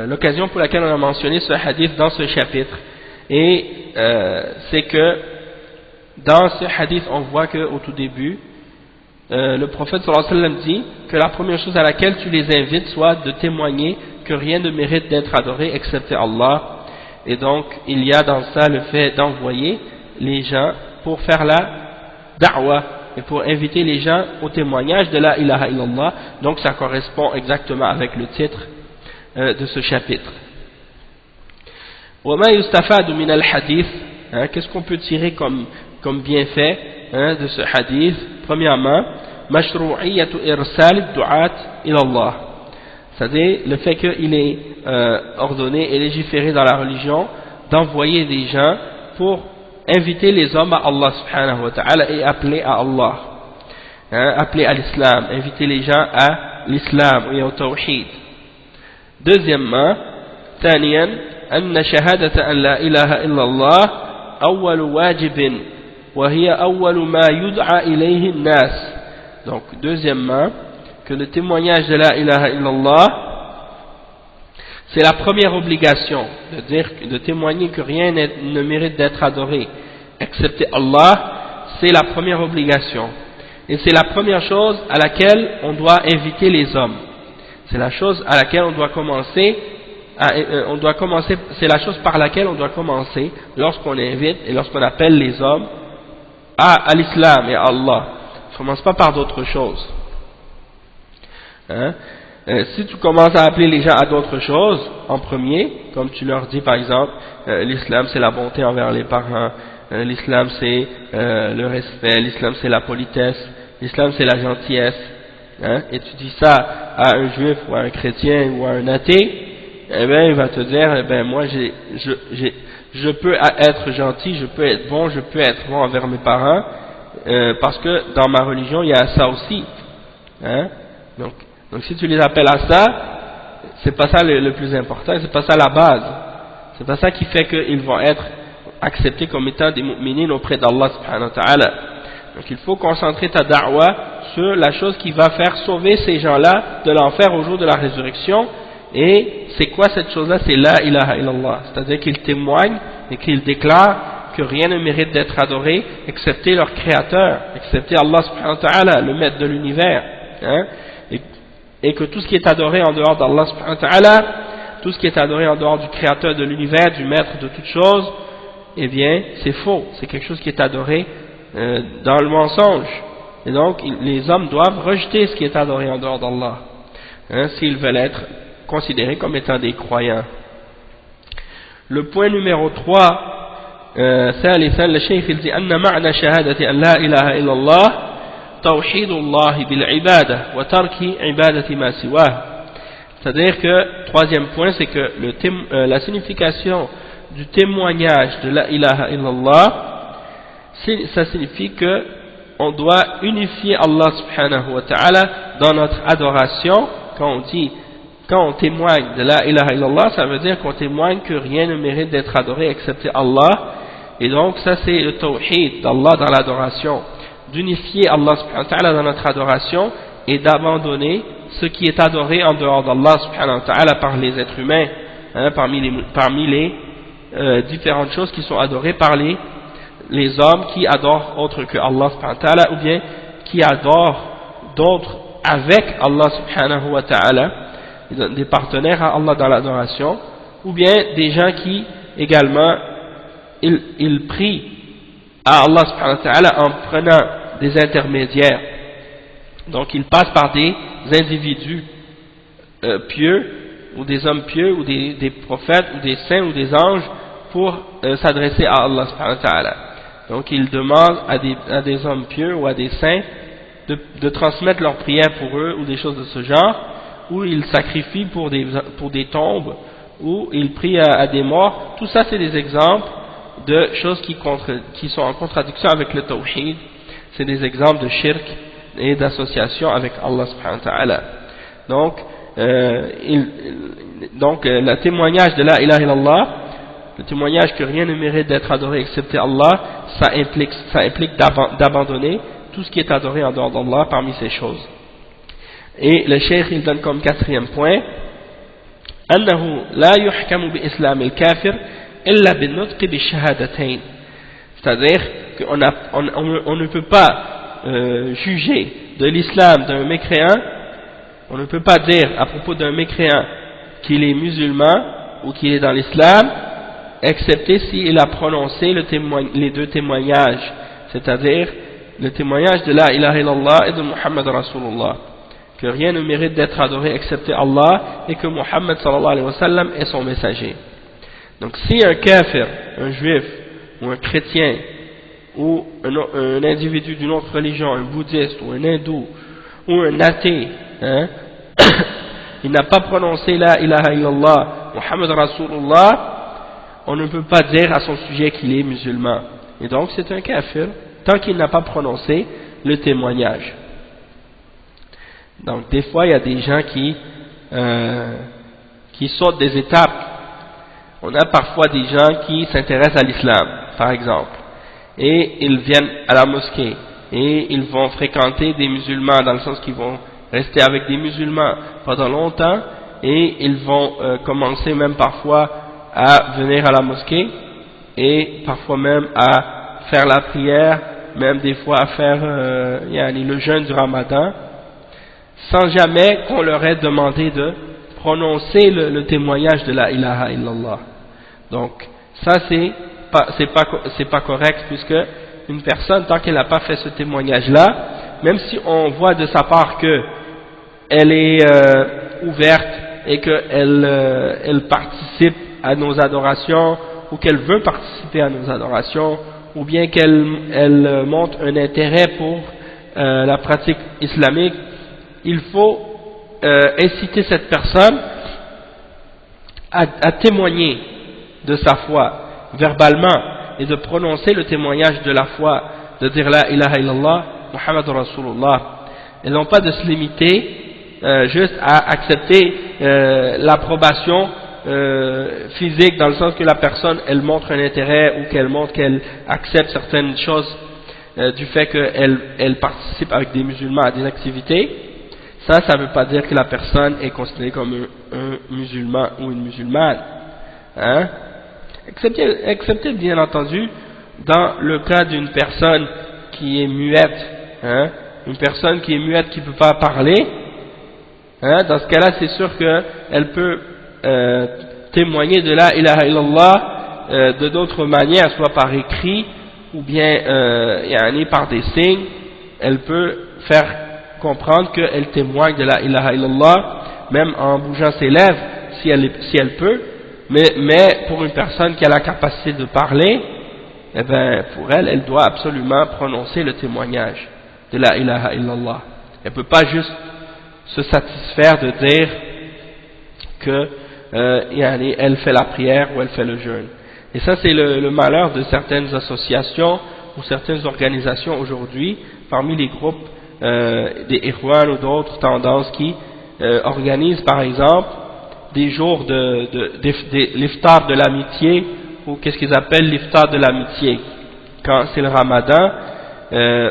l'occasion pour laquelle on a mentionné ce hadith dans ce chapitre, et c'est que dans ce hadith on voit qu'au tout début le prophète sallallahu alayhi wa sallam dit que la première chose à laquelle tu les invites soit de témoigner que rien ne mérite d'être adoré excepté Allah, et donc il y a dans ça le fait d'envoyer les gens pour faire la da'wa et pour inviter les gens au témoignage de la ilaha illallah. Donc ça correspond exactement avec le titre de ce chapitre. وما يستفاد من الحديث, qu'est-ce qu'on peut tirer comme bienfait de ce hadith? Premièrement, مشروعية إرسال الدعاة إلى الله, c'est-à-dire le fait qu'il est ordonné et légiféré dans la religion d'envoyer des gens pour inviter les hommes à Allah subhanahu wa ta'ala et appeler à Allah, appeler à l'islam, inviter les gens à l'islam et au tawhid. Deuxièmement, ثانيا أن شهادة أن لا إله إلا الله أول واجب وهي أول ما يدعى إليه الناس. Donc deuxièmement, que le témoignage de la ilaha illallah, c'est la première obligation, de témoigner que rien ne mérite d'être adoré excepté Allah. C'est la première obligation et c'est la première chose à laquelle on doit inviter les hommes. C'est la chose à laquelle on doit commencer. C'est la chose par laquelle on doit commencer lorsqu'on invite et lorsqu'on appelle les hommes à l'islam et à Allah. On ne commence pas par d'autres choses. Hein? Si tu commences à appeler les gens à d'autres choses en premier, comme tu leur dis par exemple, l'islam c'est la bonté envers les parents, l'islam c'est le respect, l'islam c'est la politesse, l'islam c'est la gentillesse, hein? Et tu dis ça à un juif ou à un chrétien ou à un athée, eh bien il va te dire, eh bien moi je peux être gentil, je peux être bon envers mes parents, parce que dans ma religion il y a ça aussi, hein? Donc si tu les appelles à ça, c'est pas ça le plus important, c'est pas ça la base, c'est pas ça qui fait qu'ils vont être acceptés comme étant des mu'minines auprès d'Allah subhanahu wa ta'ala. Donc il faut concentrer ta da'wa sur la chose qui va faire sauver ces gens-là de l'enfer au jour de la résurrection. Et c'est quoi cette chose-là? C'est la ilaha illallah, c'est-à-dire qu'ils témoignent et qu'ils déclarent que rien ne mérite d'être adoré excepté leur créateur, excepté Allah subhanahu wa ta'ala, le maître de l'univers, hein? Et que tout ce qui est adoré en dehors d'Allah subhanahu wa ta'ala, tout ce qui est adoré en dehors du créateur de l'univers, du maître de toutes choses, eh bien c'est faux, c'est quelque chose qui est adoré dans le mensonge. Et donc les hommes doivent rejeter ce qui est adoré en dehors d'Allah, hein, s'ils veulent être considérés comme étant des croyants. Le point numéro 3, ثالثا الشيخ dit أن معنى شهادة أن لا إله إلا الله توحيد الله بالعبادة وترك عبادة ما سواه. C'est-à-dire que, troisième point, c'est que la signification du témoignage de la ilaha illallah, ça signifie que on doit unifier Allah subhanahu wa ta'ala dans notre adoration. Quand on témoigne de la ilaha illallah, ça veut dire qu'on témoigne que rien ne mérite d'être adoré excepté Allah. Et donc ça c'est le tawhid d'Allah dans l'adoration, d'unifier Allah subhanahu wa ta'ala dans notre adoration et d'abandonner ce qui est adoré en dehors d'Allah subhanahu wa ta'ala par les êtres humains, hein, parmi les différentes choses qui sont adorées par les hommes qui adorent autre que Allah subhanahu wa ta'ala, ou bien qui adorent d'autres avec Allah subhanahu wa ta'ala, des partenaires à Allah dans l'adoration, ou bien des gens qui également ils prient à Allah subhanahu wa ta'ala en prenant des intermédiaires. Donc ils passent par des individus pieux, ou des hommes pieux, ou des prophètes, ou des saints, ou des anges, pour s'adresser à Allah subhanahu wa ta'ala. Donc ils demandent à des hommes pieux ou à des saints de transmettre leurs prières pour eux, ou des choses de ce genre, ou ils sacrifient pour des tombes, ou ils prient à des morts. Tout ça c'est des exemples de choses qui sont en contradiction avec le tawhid. C'est des exemples de shirk et d'association avec Allah subhanahu wa ta'ala. Donc le témoignage de la ilaha illallah, le témoignage que rien ne mérite d'être adoré excepté Allah, ça implique d'abandonner tout ce qui est adoré en dehors d'Allah parmi ces choses. Et le cheikh il donne comme quatrième point أنه لا يحكم بإسلام الكافر إلا بالنطق بالشهادتين. C'est-à-dire qu'on ne peut pas juger de l'islam d'un mécréant, on ne peut pas dire à propos d'un mécréant qu'il est musulman ou qu'il est dans l'islam, excepté s'il a prononcé les deux témoignages, c'est-à-dire le témoignage de la ilaha illallah et de Muhammad Rasulullah, que rien ne mérite d'être adoré excepté Allah et que Muhammad sallallahu alayhi wa sallam est son messager. Donc si un kafir, un juif ou un chrétien ou un individu d'une autre religion, un bouddhiste ou un hindou ou un athée, hein, il n'a pas prononcé la ilaha illallah Muhammad Rasulullah, on ne peut pas dire à son sujet qu'il est musulman. Et donc c'est un kafir tant qu'il n'a pas prononcé le témoignage. Donc des fois il y a des gens qui sautent des étapes On a parfois des gens qui s'intéressent à l'islam, par exemple, et ils viennent à la mosquée, et ils vont fréquenter des musulmans, dans le sens qu'ils vont rester avec des musulmans pendant longtemps, et ils vont commencer même parfois à venir à la mosquée, et parfois même à faire la prière, même des fois à faire le jeûne du Ramadan, sans jamais qu'on leur ait demandé de prononcer le témoignage de la ilaha illallah. Donc ça c'est pas correct, puisque une personne, tant qu'elle n'a pas fait ce témoignage là, même si on voit de sa part que elle est ouverte et qu'elle elle participe à nos adorations, ou qu'elle veut participer à nos adorations, ou bien qu'elle montre un intérêt pour la pratique islamique, il faut inciter cette personne à témoigner de sa foi verbalement, et de prononcer le témoignage de la foi, de dire la ilaha illallah Muhammad Rasulullah, et non pas de se limiter juste à accepter l'approbation physique, dans le sens que la personne elle montre un intérêt, ou qu'elle montre qu'elle accepte certaines choses du fait qu'elle participe avec des musulmans à des activités. Ça ne veut pas dire que la personne est considérée comme un musulman ou une musulmane, hein? Excepté bien entendu dans le cas d'une personne qui est muette, hein? Une personne qui est muette, qui ne peut pas parler, hein? Dans ce cas-là, c'est sûr qu'elle peut témoigner de la ilaha illallah de d'autres manières, soit par écrit ou bien par des signes. Elle peut faire comprendre qu'elle témoigne de la ilaha illallah, même en bougeant ses lèvres, si elle peut. Mais pour une personne qui a la capacité de parler, eh ben, pour elle doit absolument prononcer le témoignage de la ilaha illallah. Elle ne peut pas juste se satisfaire de dire que elle fait la prière ou elle fait le jeûne. Et ça, c'est le malheur de certaines associations ou certaines organisations aujourd'hui, parmi les groupes des Ikhwan ou d'autres tendances qui organisent par exemple des jours l'iftar de l'amitié, ou qu'est-ce qu'ils appellent l'iftar de l'amitié, quand c'est le Ramadan,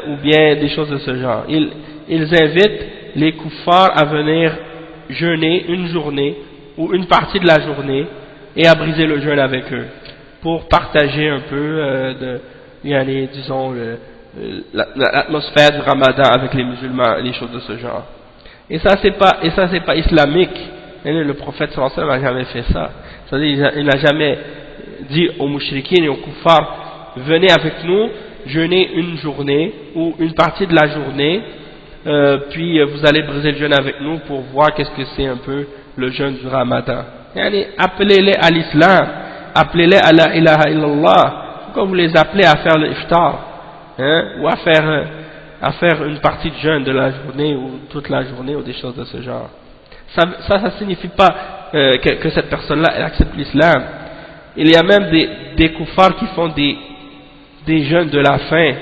ou bien des choses de ce genre. Ils invitent les kuffars à venir jeûner une journée ou une partie de la journée et à briser le jeûne avec eux, pour partager un peu disons l'atmosphère du Ramadan avec les musulmans, les choses de ce genre. Et ça c'est pas islamique. Et le prophète sallallahu alayhi wa sallam n'a jamais fait ça. C'est-à-dire, il n'a jamais dit aux mouchriquines et aux kuffars, venez avec nous jeûner une journée ou une partie de la journée, puis vous allez briser le jeûne avec nous pour voir qu'est-ce que c'est un peu le jeûne du Ramadan. Appelez-les à l'islam, appelez-les à la ilaha illallah. Pourquoi vous les appelez à faire l'iftar, hein, ou à faire une partie de jeûne de la journée ou toute la journée ou des choses de ce genre? Ça signifie pas que cette personne-là elle accepte l'islam. Il y a même des kuffars qui font des jeûnes de la faim,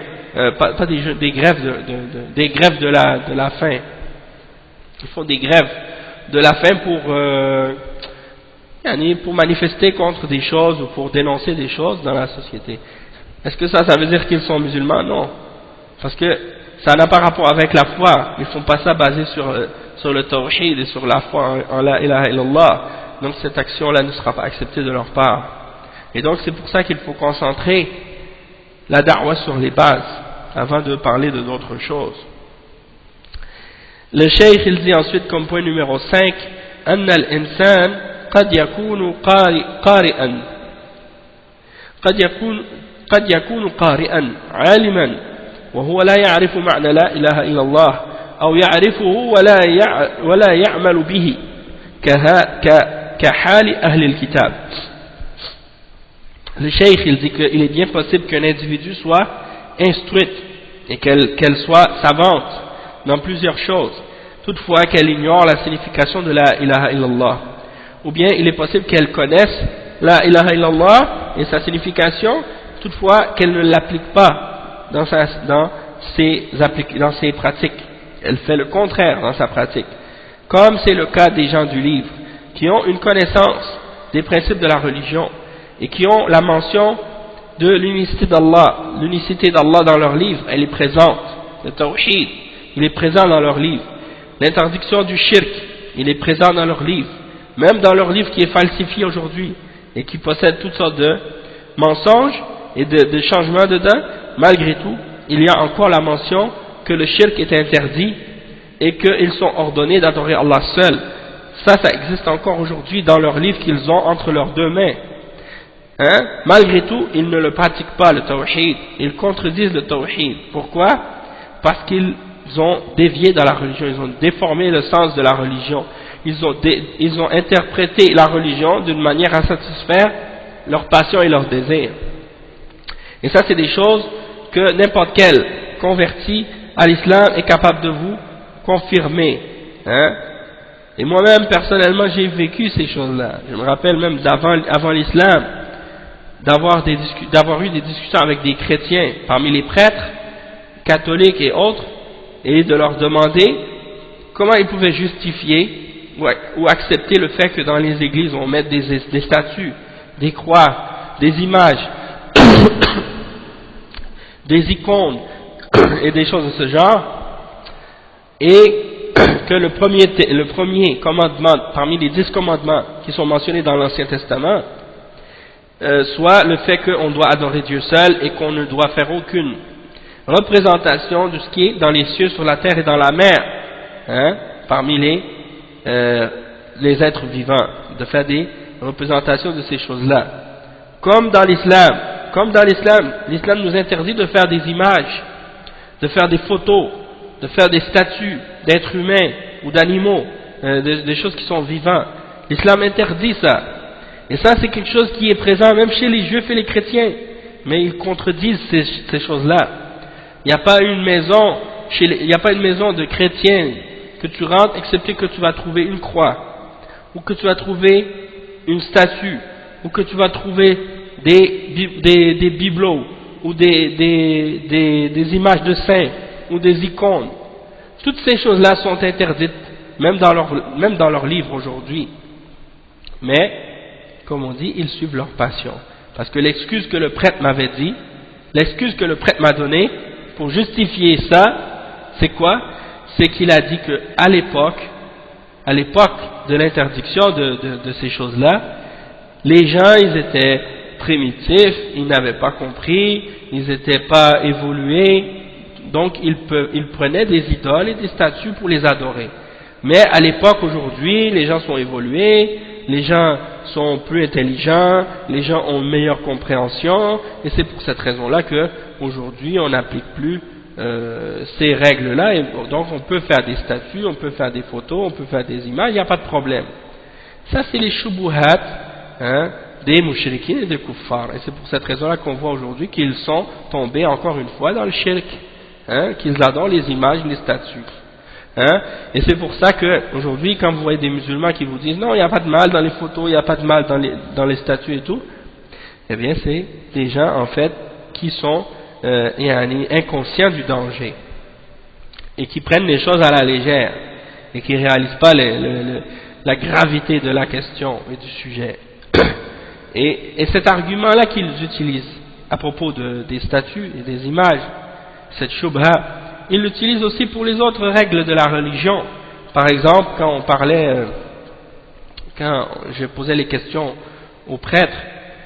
pas des jeûnes, des grèves de la faim. Ils font des grèves de la faim pour manifester contre des choses ou pour dénoncer des choses dans la société. Est-ce que ça veut dire qu'ils sont musulmans? Non, parce que ça n'a pas rapport avec la foi. Ils font pas ça basé sur le tawhid et sur la foi en la ilaha illallah. Donc cette action-là ne sera pas acceptée de leur part. Et donc c'est pour ça qu'il faut concentrer la da'wah sur les bases avant de parler de d'autres choses. Le cheikh il dit ensuite comme point numéro 5, أن الإنسان قد يكون قارئا قد يكون قارئا عالما وهو لا يعرف معنى لا إله إلا الله أو يعرفه ولا يعمل به كحال أهل الكتاب. Le cheikh il dit qu'il est bien possible qu'un individu soit instruite et qu'elle soit savante dans plusieurs choses, toutefois qu'elle ignore la signification de la ilaha illallah. Ou bien il est possible qu'elle connaisse la ilaha illallah et sa signification, toutefois qu'elle ne l'applique pas dans ses pratiques. Elle fait le contraire dans sa pratique, comme c'est le cas des gens du livre, qui ont une connaissance des principes de la religion et qui ont la mention de l'unicité d'Allah dans leurs livres, elle est présente. Le tawhid, il est présent dans leurs livres. L'interdiction du shirk, il est présent dans leurs livres. Même dans leur livre qui est falsifié aujourd'hui et qui possède toutes sortes de mensonges et de changements dedans, malgré tout, il y a encore la mention que le shirk est interdit et qu'ils sont ordonnés d'adorer Allah seul. Ça existe encore aujourd'hui dans leurs livres qu'ils ont entre leurs deux mains. Malgré tout, ils ne le pratiquent pas, le tawhid. Ils contredisent le tawhid. Pourquoi? Parce qu'ils ont dévié dans la religion, ils ont déformé le sens de la religion. Ils ont interprété la religion d'une manière à satisfaire leurs passions et leurs désirs. Et ça, c'est des choses que n'importe quel converti à l'islam est capable de vous confirmer. Et moi-même, personnellement, j'ai vécu ces choses-là. Je me rappelle même avant l'islam, d'avoir eu des discussions avec des chrétiens parmi les prêtres, catholiques et autres, et de leur demander comment ils pouvaient justifier ou accepter le fait que dans les églises on mette des statues, des croix, des images, des icônes et des choses de ce genre, et que le premier commandement parmi les 10 commandements qui sont mentionnés dans l'Ancien Testament soit le fait qu'on doit adorer Dieu seul et qu'on ne doit faire aucune représentation de ce qui est dans les cieux, sur la terre et dans la mer, parmi les êtres vivants, de faire des représentations de ces choses-là. Comme dans l'islam, l'islam nous interdit de faire des images, de faire des photos, de faire des statues d'êtres humains ou d'animaux, des choses qui sont vivants. L'islam interdit ça. Et ça, c'est quelque chose qui est présent même chez les juifs et les chrétiens. Mais ils contredisent ces choses-là. Il n'y a pas une maison de chrétiens que tu rentres, excepté que tu vas trouver une croix, ou que tu vas trouver une statue, ou que tu vas trouver des bibelots, ou des images de saints, ou des icônes. Toutes ces choses-là sont interdites, même dans leurs livres aujourd'hui. Mais, comme on dit, ils suivent leur passion. Parce que l'excuse que le prêtre m'avait dit, l'excuse que le prêtre m'a donnée, pour justifier ça, c'est quoi? C'est qu'il a dit qu'à l'époque de l'interdiction de ces choses-là, les gens, ils étaient primitifs, ils n'avaient pas compris, ils n'étaient pas évolués, donc ils prenaient des idoles et des statues pour les adorer. Mais à l'époque, aujourd'hui, les gens sont évolués, les gens sont plus intelligents, les gens ont une meilleure compréhension, et c'est pour cette raison-là qu'aujourd'hui, on n'applique plus ces règles-là, et donc on peut faire des statues, on peut faire des photos, on peut faire des images, il n'y a pas de problème. Ça, c'est les shubuhat des mouchriquins et des kuffars, et c'est pour cette raison-là qu'on voit aujourd'hui qu'ils sont tombés encore une fois dans le shirk, qu'ils adorent les images, les statues. Et c'est pour ça qu'aujourd'hui, quand vous voyez des musulmans qui vous disent non, il n'y a pas de mal dans les photos, il n'y a pas de mal dans les statues et tout, eh bien c'est des gens en fait qui sont inconscients du danger et qui prennent les choses à la légère et qui ne réalisent pas la gravité de la question et du sujet. Et cet argument-là qu'ils utilisent à propos des statues et des images, cette shubha, ils l'utilisent aussi pour les autres règles de la religion. Par exemple, quand je posais les questions aux prêtres,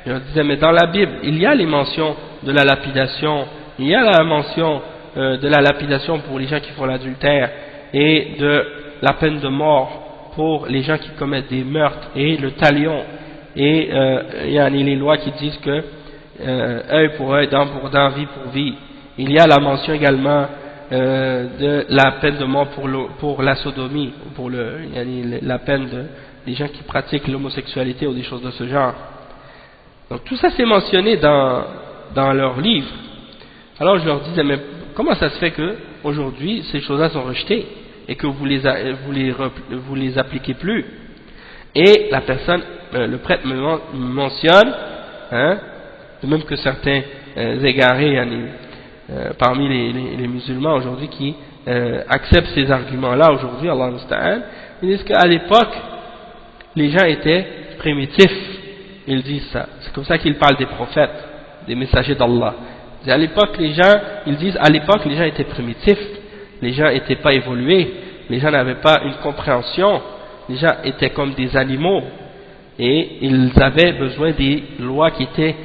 je leur disais, mais dans la Bible, il y a les mentions de la lapidation, il y a la mention de la lapidation pour les gens qui font l'adultère, et de la peine de mort pour les gens qui commettent des meurtres, et le talion, et il y a les lois qui disent que œil pour œil, dent pour dent, vie pour vie. Il y a la mention également de la peine de mort pour la sodomie, pour la peine des gens qui pratiquent l'homosexualité ou des choses de ce genre. Donc tout ça c'est mentionné dans leurs livres. Alors je leur disais, mais comment ça se fait que aujourd'hui ces choses-là sont rejetées et que vous les appliquez plus? Et la personne, le prêtre me mentionne, de même que certains égarés parmi les musulmans aujourd'hui qui acceptent ces arguments-là aujourd'hui, Allah musta'an, ils disent qu'à l'époque, les gens étaient primitifs, ils disent ça. C'est comme ça qu'ils parlent des prophètes, des messagers d'Allah. À l'époque, les gens, ils disent, à l'époque, les gens étaient primitifs, les gens n'étaient pas évolués, les gens n'avaient pas une compréhension, les gens étaient comme des animaux, et ils avaient besoin des lois qui étaient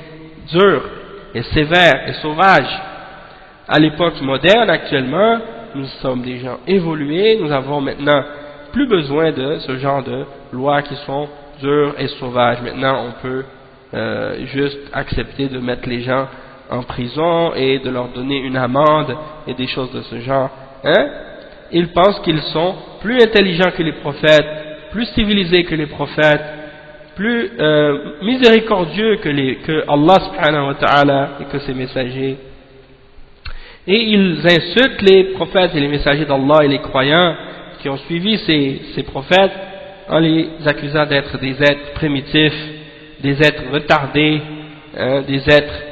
dures et sévères et sauvages. À l'époque moderne, actuellement, nous sommes des gens évolués, nous avons maintenant plus besoin de ce genre de lois qui sont dures et sauvages. Maintenant, on peut juste accepter de mettre les gens en prison et de leur donner une amende et des choses de ce genre. Hein? Ils pensent qu'ils sont plus intelligents que les prophètes, plus civilisés que les prophètes, plus miséricordieux que Allah subhanahu wa ta'ala et que ses messagers. Et ils insultent les prophètes et les messagers d'Allah et les croyants qui ont suivi ces prophètes en les accusant d'être des êtres primitifs, des êtres retardés, hein, des êtres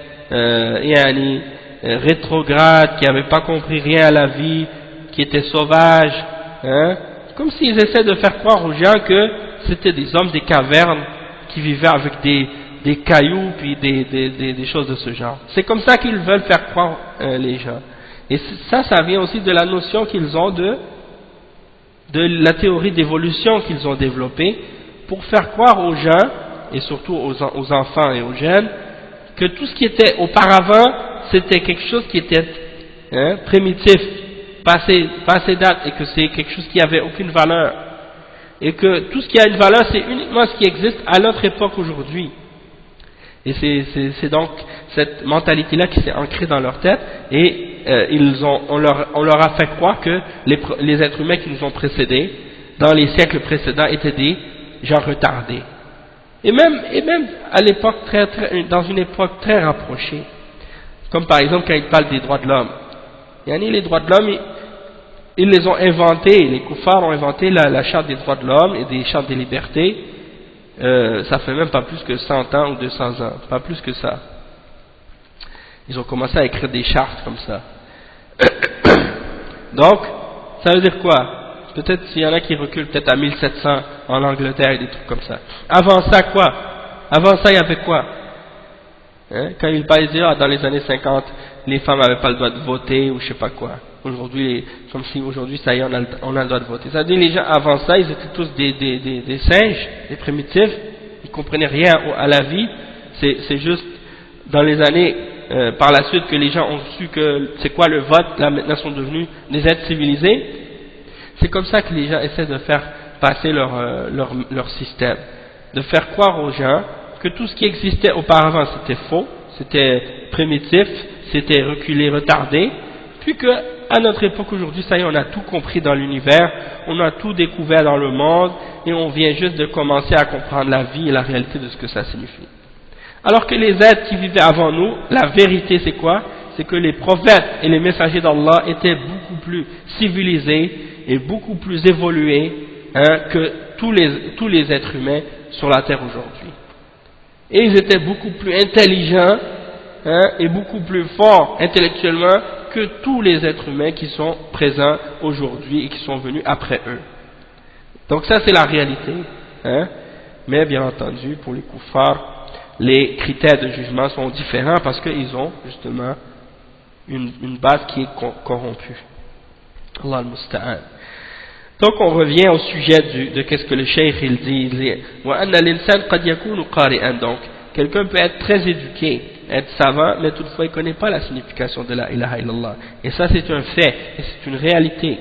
rétrogrades, qui n'avaient pas compris rien à la vie, qui étaient sauvages, hein, comme s'ils essaient de faire croire aux gens que c'était des hommes des cavernes qui vivaient avec des cailloux puis des choses de ce genre. C'est comme ça qu'ils veulent faire croire les gens. Et ça vient aussi de la notion qu'ils ont de la théorie d'évolution qu'ils ont développée pour faire croire aux gens, et surtout aux enfants et aux jeunes, que tout ce qui était auparavant, c'était quelque chose qui était primitif, passé date, et que c'est quelque chose qui n'avait aucune valeur. Et que tout ce qui a une valeur, c'est uniquement ce qui existe à notre époque aujourd'hui. Et c'est donc cette mentalité-là qui s'est ancrée dans leur tête, et on leur a fait croire que les êtres humains qui nous ont précédés, dans les siècles précédents, étaient des gens retardés. Et même à l'époque dans une époque très rapprochée, comme par exemple quand ils parlent des droits de l'homme. Les droits de l'homme, ils les ont inventés, les koufars ont inventé la charte des droits de l'homme et des chartes des libertés. Ça fait même pas plus que 100 ans ou 200 ans, pas plus que ça. Ils ont commencé à écrire des chartes comme ça. Donc, ça veut dire quoi? Peut-être s'il y en a qui reculent peut-être à 1700 en Angleterre et des trucs comme ça. Avant ça, quoi? Avant ça, il y avait quoi? Quand ils disaient, dans les années 50, les femmes n'avaient pas le droit de voter ou je sais pas quoi. Aujourd'hui, comme si aujourd'hui, ça y est, on a le droit de voter. Ça veut dire les gens avant ça, ils étaient tous des singes, des primitifs, ils comprenaient rien à la vie. C'est juste dans les années par la suite que les gens ont su que c'est quoi le vote, là maintenant sont devenus des êtres civilisés. C'est comme ça que les gens essaient de faire passer leur système, de faire croire aux gens que tout ce qui existait auparavant c'était faux, c'était primitif, c'était reculé, retardé, puis que à notre époque aujourd'hui, ça y est, on a tout compris dans l'univers, on a tout découvert dans le monde, et on vient juste de commencer à comprendre la vie et la réalité de ce que ça signifie. Alors que les êtres qui vivaient avant nous, la vérité c'est quoi? C'est que les prophètes et les messagers d'Allah étaient beaucoup plus civilisés et beaucoup plus évolués que tous les êtres humains sur la terre aujourd'hui. Et ils étaient beaucoup plus intelligents et beaucoup plus forts intellectuellement que tous les êtres humains qui sont présents aujourd'hui et qui sont venus après eux. Donc ça c'est la réalité. Mais bien entendu, pour les koufars, les critères de jugement sont différents parce qu'ils ont justement une base qui est corrompue. Allah al-Musta'an. Donc on revient au sujet de qu'est-ce que le cheikh il dit. Donc quelqu'un peut être très éduqué, être savant, mais toutefois il ne connaît pas la signification de la ilaha illallah. Et ça c'est un fait, et c'est une réalité.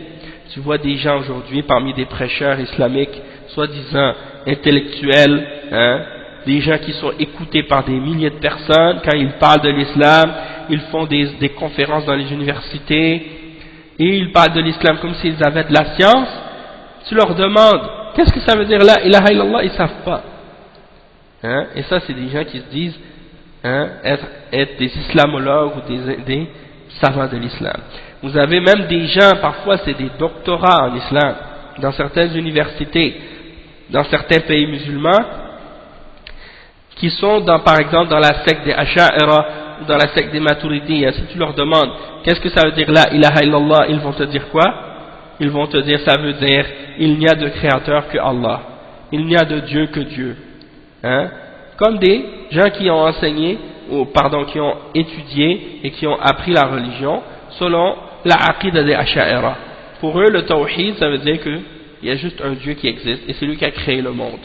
Tu vois des gens aujourd'hui parmi des prêcheurs islamiques, soi-disant intellectuels, des gens qui sont écoutés par des milliers de personnes, quand ils parlent de l'islam, ils font des conférences dans les universités, et ils parlent de l'islam comme s'ils avaient de la science. Tu leur demandes, qu'est-ce que ça veut dire la ilaha illallah, ils ne savent pas. Et ça c'est des gens qui se disent être des islamologues ou des savants de l'islam. Vous avez même des gens, parfois c'est des doctorats en islam, dans certaines universités, dans certains pays musulmans, qui sont par exemple dans la secte des Asha'ira, ou dans la secte des Maturidiyya. Si tu leur demandes, qu'est-ce que ça veut dire la ilaha illallah, ils vont te dire quoi? Ils vont te dire, ça veut dire, il n'y a de créateur que Allah. Il n'y a de Dieu que Dieu. Comme des gens qui ont enseigné, ou pardon, qui ont étudié et qui ont appris la religion selon la aqidah des Asha'ira. Pour eux, le tawhid, ça veut dire qu'il y a juste un Dieu qui existe et c'est lui qui a créé le monde.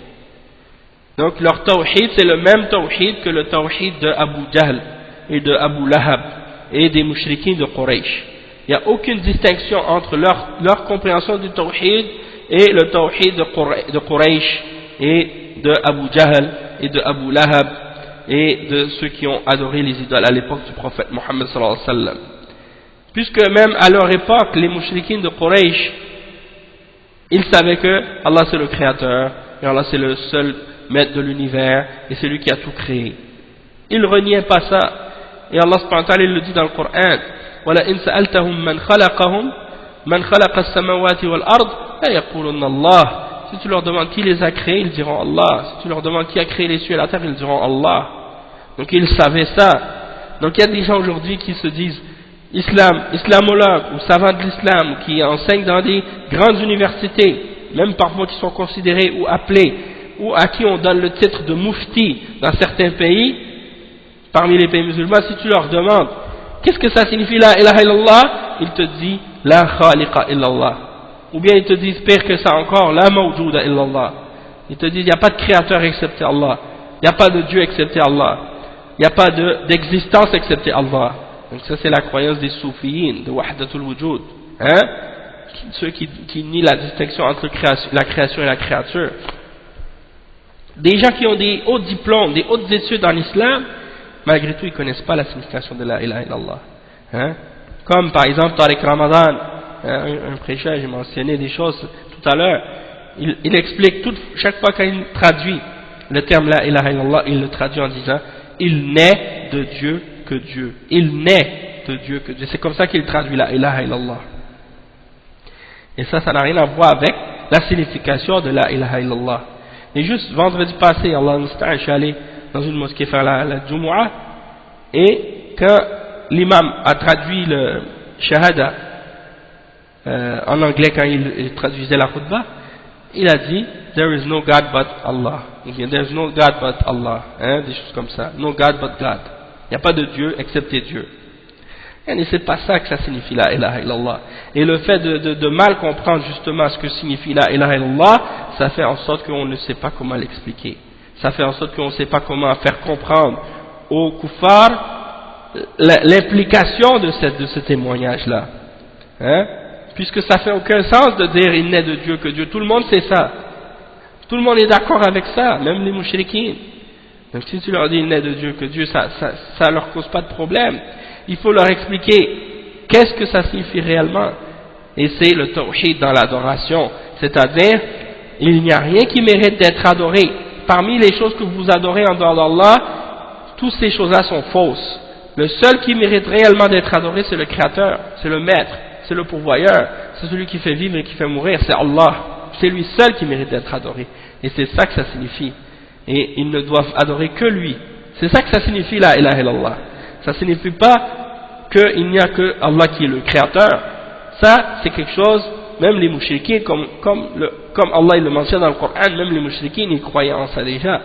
Donc leur tawhid, c'est le même tawhid que le tawhid de Abu Jahl et de Abu Lahab et des mouchriquins de Quraysh. Il n'y a aucune distinction entre leur compréhension du tawhid et le tawhid de Quraysh et de Abu Jahl et de Abu Lahab et de ceux qui ont adoré les idoles à l'époque du prophète Mohammed sallallahu alayhi wa sallam. Puisque même à leur époque, les mouchriquins de Quraysh, ils savaient que Allah c'est le créateur, et Allah c'est le seul maître de l'univers, et c'est lui qui a tout créé. Ils reniaient pas ça, et Allah subhanahu wa ta'ala il le dit dans le Coran, وَلَئِنْ سَأَلْتَهُمْ مَنْ خَلَقَهُمْ مَنْ خَلَقَ السَّمَاوَاتِ وَالْأَرْضِ لَا يَقُولُنَّ اللَّهِ. Si tu leur demandes qui les a créés, ils diront Allah. Si tu leur demandes qui a créé les cieux et la terre, ils diront Allah. Donc ils savaient ça. Donc il y a des gens aujourd'hui qui se disent islamologues ou savants de l'islam, qui enseignent dans des grandes universités, même parfois qui sont considérés ou appelés, ou à qui on donne le titre de mufti dans certains pays, parmi les pays musulmans. Si tu leur demandes qu'est-ce que ça signifie la ilaha illallah, ils te disent la khaliqa illallah, ou bien ils te disent pire que ça encore, la mawjouda illallah. Ils te disent il n'y a pas de créateur excepté Allah, il n'y a pas de Dieu excepté Allah, il n'y a pas d'existence excepté Allah. Donc ça c'est la croyance des soufiyines, de wahdatul wujud, hein? Ceux qui nient la distinction entre la création et la créature. Des gens qui ont des hauts diplômes, des hautes études en islam, malgré tout ils ne connaissent pas la signification de la ilaha illallah, hein? Comme par exemple Tariq Ramadan, hein, un prêcheur, j'ai mentionné des choses tout à l'heure, il explique chaque fois qu'il traduit le terme la ilaha illallah, il le traduit en disant il n'est de Dieu que Dieu. Il n'est de Dieu que Dieu. C'est comme ça qu'il traduit la ilaha illallah. Et ça n'a rien à voir avec la signification de la ilaha illallah. Et juste vendredi passé, Allah je suis allé dans une mosquée faire la Jumu'ah, et quand l'imam a traduit le shahada en anglais, quand il traduisait la khutbah, il a dit there is no God but Allah. There is no God but Allah, hein, des choses comme ça. No God but God. Il n'y a pas de Dieu excepté Dieu. Et c'est pas ça que ça signifie la ilaha illallah. Et le fait de mal comprendre justement ce que signifie la ilaha illallah, ça fait en sorte qu'on ne sait pas comment l'expliquer. Ça fait en sorte qu'on ne sait pas comment faire comprendre aux kuffars l'implication de ce témoignage-là. Hein? Puisque ça fait aucun sens de dire il n'est de Dieu que Dieu. Tout le monde sait ça. Tout le monde est d'accord avec ça, même les mouchriquins. Donc si tu leur dis il n'est de Dieu que Dieu, ça leur cause pas de problème. Il faut leur expliquer qu'est-ce que ça signifie réellement. Et c'est le tawhid dans l'adoration. C'est-à-dire, il n'y a rien qui mérite d'être adoré. Parmi les choses que vous adorez en dehors d'Allah, toutes ces choses-là sont fausses. Le seul qui mérite réellement d'être adoré, c'est le Créateur, c'est le Maître, c'est le Pourvoyeur, c'est celui qui fait vivre et qui fait mourir, c'est Allah. C'est lui seul qui mérite d'être adoré. Et c'est ça que ça signifie. Et ils ne doivent adorer que lui. C'est ça que ça signifie la ilaha illallah. Ça signifie pas qu'il n'y a que Allah qui est le créateur. Ça c'est quelque chose, même les mouchriquins, comme Allah il le mentionne dans le Coran, même les mouchriquins ils croyaient en ça déjà.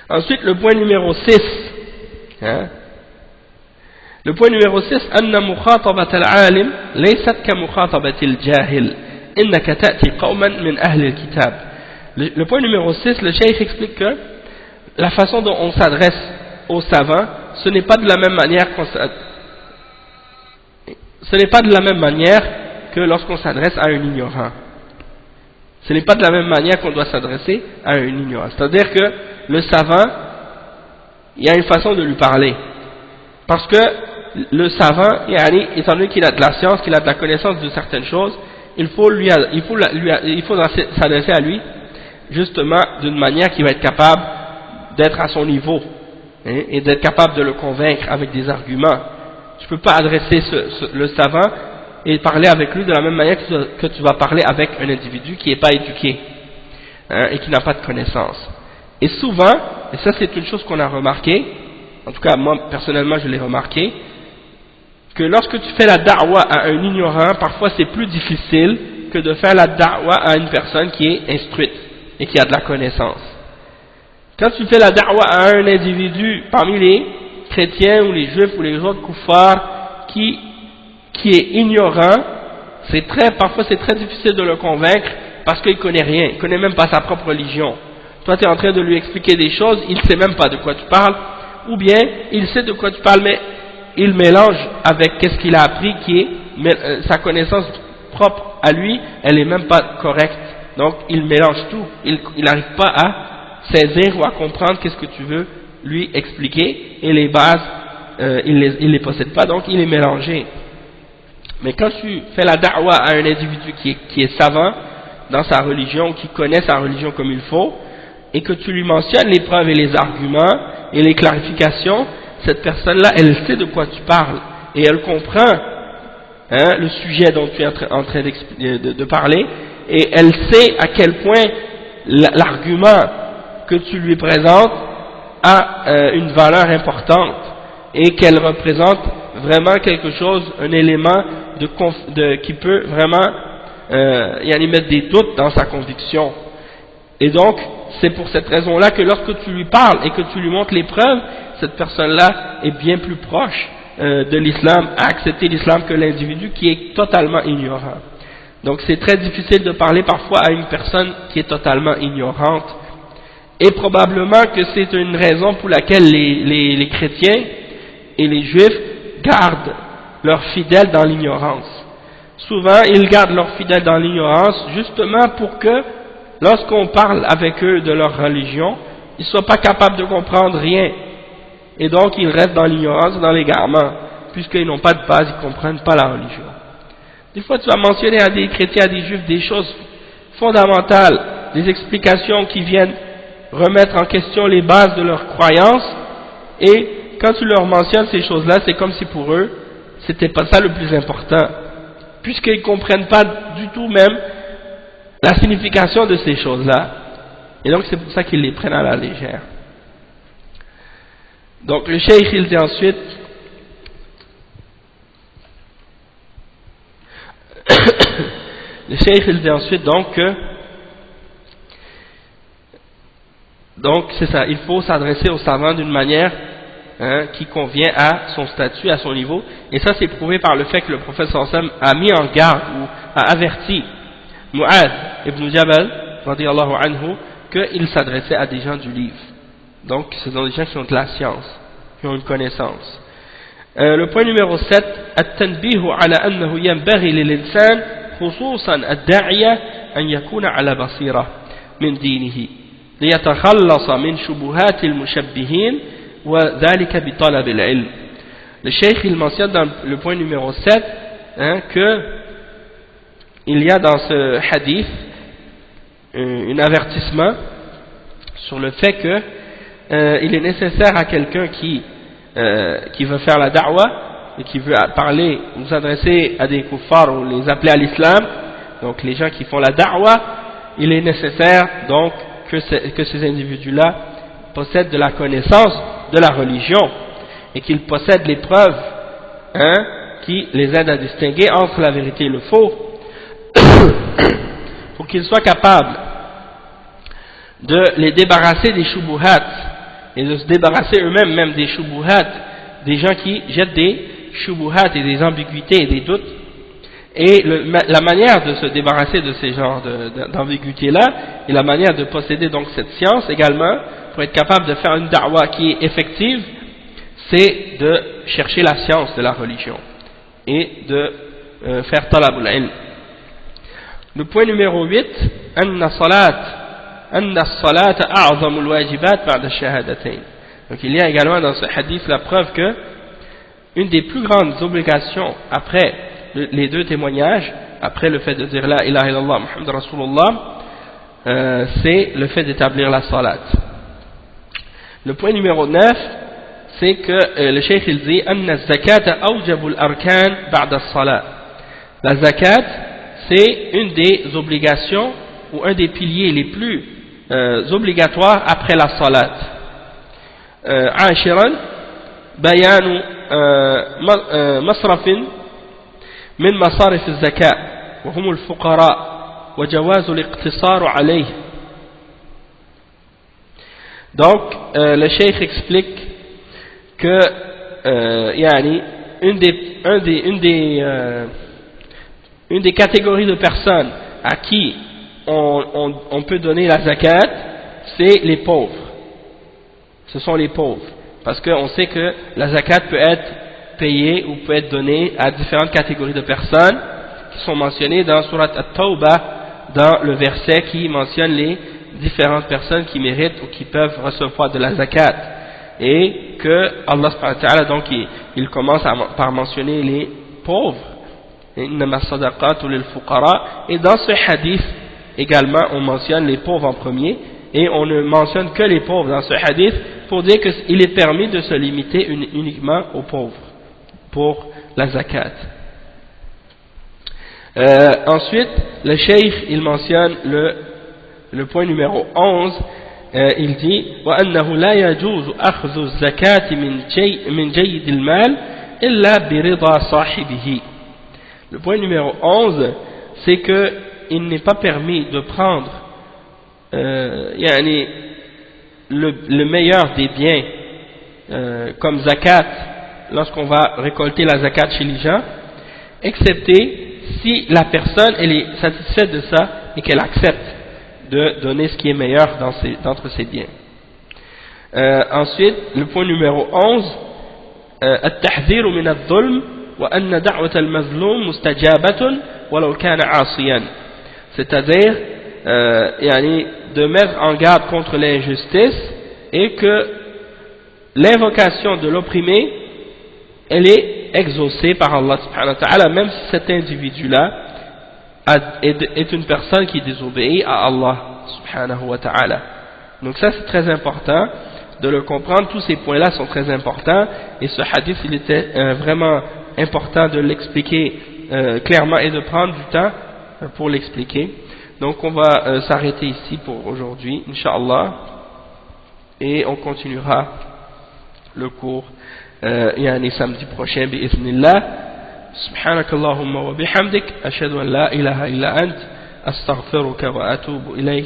Ensuite le point numéro 6, hein? Le point numéro 6, أن مخاطبة العالم ليست كمخاطبة الجاهل إنك تأتي قوما من أهل الكتاب. Le point numéro 6, le cheikh explique que la façon dont on s'adresse aux savants, ce n'est pas de la même manière que lorsqu'on s'adresse à un ignorant. Ce n'est pas de la même manière qu'on doit s'adresser à un ignorant. C'est-à-dire que le savant, il y a une façon de lui parler. Parce que le savant, étant donné qu'il a de la science, qu'il a de la connaissance de certaines choses, il faut s'adresser à lui justement d'une manière qui va être capable d'être à son niveau, hein, et d'être capable de le convaincre avec des arguments. Tu ne peux pas adresser le savant et parler avec lui de la même manière que tu vas parler avec un individu qui n'est pas éduqué, hein, et qui n'a pas de connaissance. Et souvent, et ça c'est une chose qu'on a remarqué, en tout cas moi personnellement je l'ai remarqué, que lorsque tu fais la da'wa à un ignorant, parfois c'est plus difficile que de faire la da'wa à une personne qui est instruite et qui a de la connaissance. Quand tu fais la da'wa à un individu parmi les chrétiens ou les juifs ou les autres kuffars qui est ignorant, parfois c'est très difficile de le convaincre parce qu'il connaît rien, il connaît même pas sa propre religion. Toi tu es en train de lui expliquer des choses, il ne sait même pas de quoi tu parles, ou bien il sait de quoi tu parles mais il mélange avec qu'est-ce qu'il a appris sa connaissance propre à lui, elle est même pas correcte. Donc il mélange tout, il n'arrive pas à saisir ou à comprendre qu'est-ce que tu veux lui expliquer, et les bases il les possède pas, donc il est mélangé. Mais quand tu fais la da'wa à un individu qui est savant dans sa religion, qui connaît sa religion comme il faut, et que tu lui mentionnes les preuves et les arguments et les clarifications, cette personne-là, elle sait de quoi tu parles et elle comprend le sujet dont tu es en train de parler, et elle sait à quel point l'argument que tu lui présentes a une valeur importante et qu'elle représente vraiment quelque chose, un élément qui peut vraiment y mettre des doutes dans sa conviction. Et donc c'est pour cette raison-là que lorsque tu lui parles et que tu lui montres les preuves, cette personne-là est bien plus proche de l'islam, à accepter l'islam, que l'individu qui est totalement ignorant. Donc c'est très difficile de parler parfois à une personne qui est totalement ignorante, et probablement que c'est une raison pour laquelle les chrétiens et les juifs gardent leurs fidèles dans l'ignorance. Souvent ils gardent leurs fidèles dans l'ignorance justement pour que lorsqu'on parle avec eux de leur religion, ils ne soient pas capables de comprendre rien. Et donc ils restent dans l'ignorance, dans l'égarement, puisqu'ils n'ont pas de base, ils ne comprennent pas la religion. Des fois tu vas mentionner à des chrétiens, à des juifs, des choses fondamentales, des explications qui viennent remettre en question les bases de leur croyance, et quand tu leur mentionnes ces choses-là, c'est comme si pour eux, c'était pas ça le plus important, puisqu'ils ne comprennent pas du tout même la signification de ces choses-là, et donc c'est pour ça qu'ils les prennent à la légère. Donc le cheikh il dit ensuite le cheikh il dit ensuite donc c'est ça, il faut s'adresser aux savants d'une manière qui convient à son statut, à son niveau, et ça c'est prouvé par le fait que le prophète sallallahu alayhi wa sallam a mis en garde ou a averti Mu'adh ibn Jabal radiyallahu anhu qu'il s'adressait à des gens du livre. Donc ce sont des gens qui ont de la science, qui ont une connaissance. Le point numéro 7, التنبيه على أنه ينبغي للإنسان خصوصا الداعية أن يكون على بصيرة من دينه ليتخلص من شبهات المشبهين وذلك بطلب العلم. Le cheikh il mentionne dans le point numéro 7 que il y a dans ce hadith un avertissement sur le fait que il est nécessaire à quelqu'un qui veut faire la da'wa et qui veut parler ou s'adresser à des kuffars ou les appeler à l'islam, donc les gens qui font la da'wa, il est nécessaire donc que ces individus-là possèdent de la connaissance de la religion et qu'ils possèdent les preuves qui les aident à distinguer entre la vérité et le faux, pour qu'ils soient capables de les débarrasser des shubuhat et de se débarrasser eux-mêmes même des shubuhat, des gens qui jettent des shubuhat et des ambiguïtés et des doutes. Et la manière de se débarrasser de ces genres d'ambiguïtés-là, et la manière de posséder donc cette science également, pour être capable de faire une da'wa qui est effective, c'est de chercher la science de la religion et de faire talabul ilm. Le point numéro 8, أن الصلاة أعظم الواجبات بعد الشهادتين. Donc il y a également dans ce hadith la preuve que une des plus grandes obligations après les deux témoignages, après le fait de dire la ilaha illallah Muhammad Rasulullah, c'est le fait d'établir la salat. Le point numéro 9, c'est que le cheikh il dit أن الزكاة أوجب الأركان بعد الصلاة. La zakat, c'est une des obligations ou un des piliers les plus obligatoires après la salat. عاشرا بيان مصرف من مصارف الزكاة وهم الفقراء وجواز الاقتصار عليه. Donc le cheikh explique que une des catégories de personnes à qui on peut donner la zakat, c'est les pauvres. Ce sont les pauvres. Parce qu'on sait que la zakat peut être payée ou peut être donnée à différentes catégories de personnes qui sont mentionnées dans Surat At-Tawbah, dans le verset qui mentionne les différentes personnes qui méritent ou qui peuvent recevoir de la zakat. Et que Allah subhanahu wa ta'ala, donc il commence par mentionner les pauvres. Et dans ce hadith également on mentionne les pauvres en premier, et on ne mentionne que les pauvres dans ce hadith pour dire qu'il est permis de se limiter uniquement aux pauvres pour la zakat. Ensuite le cheikh il mentionne le point numéro 11. Il dit وأنه لا يجوز أخذ الزكاة من جيد المال إلا برضا صاحبه. Le point numéro 11, c'est que il n'est pas permis de prendre le meilleur des biens comme zakat lorsqu'on va récolter la zakat chez les gens, excepté si la personne elle est satisfaite de ça et qu'elle accepte de donner ce qui est meilleur d'entre ses biens. Ensuite, le point numéro 11, التحذير من الظلم وأن دعوة المظلوم مستجابة ولو كان عاصيا. C'est-à-dire de mettre en garde contre l'injustice et que l'invocation de l'opprimé elle est exaucée par Allah subhanahu wa ta'ala, même si cet individu-là est une personne qui désobéit à Allah subhanahu wa ta'ala. Donc ça c'est très important de le comprendre, tous ces points-là sont très importants, et ce hadith il était vraiment important de l'expliquer clairement et de prendre du temps pour l'expliquer. Donc on va s'arrêter ici pour aujourd'hui, Inch'Allah, et on continuera le cours samedi prochain, bi'ithnillah. سبحانك اللهم وبحمدك أشهد أن لا إله إلا أنت أستغفرك وأتوب إليك.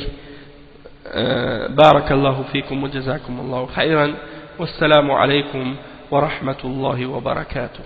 بارك الله فيكم وجزاكم الله خيرا والسلام عليكم ورحمة الله وبركاته.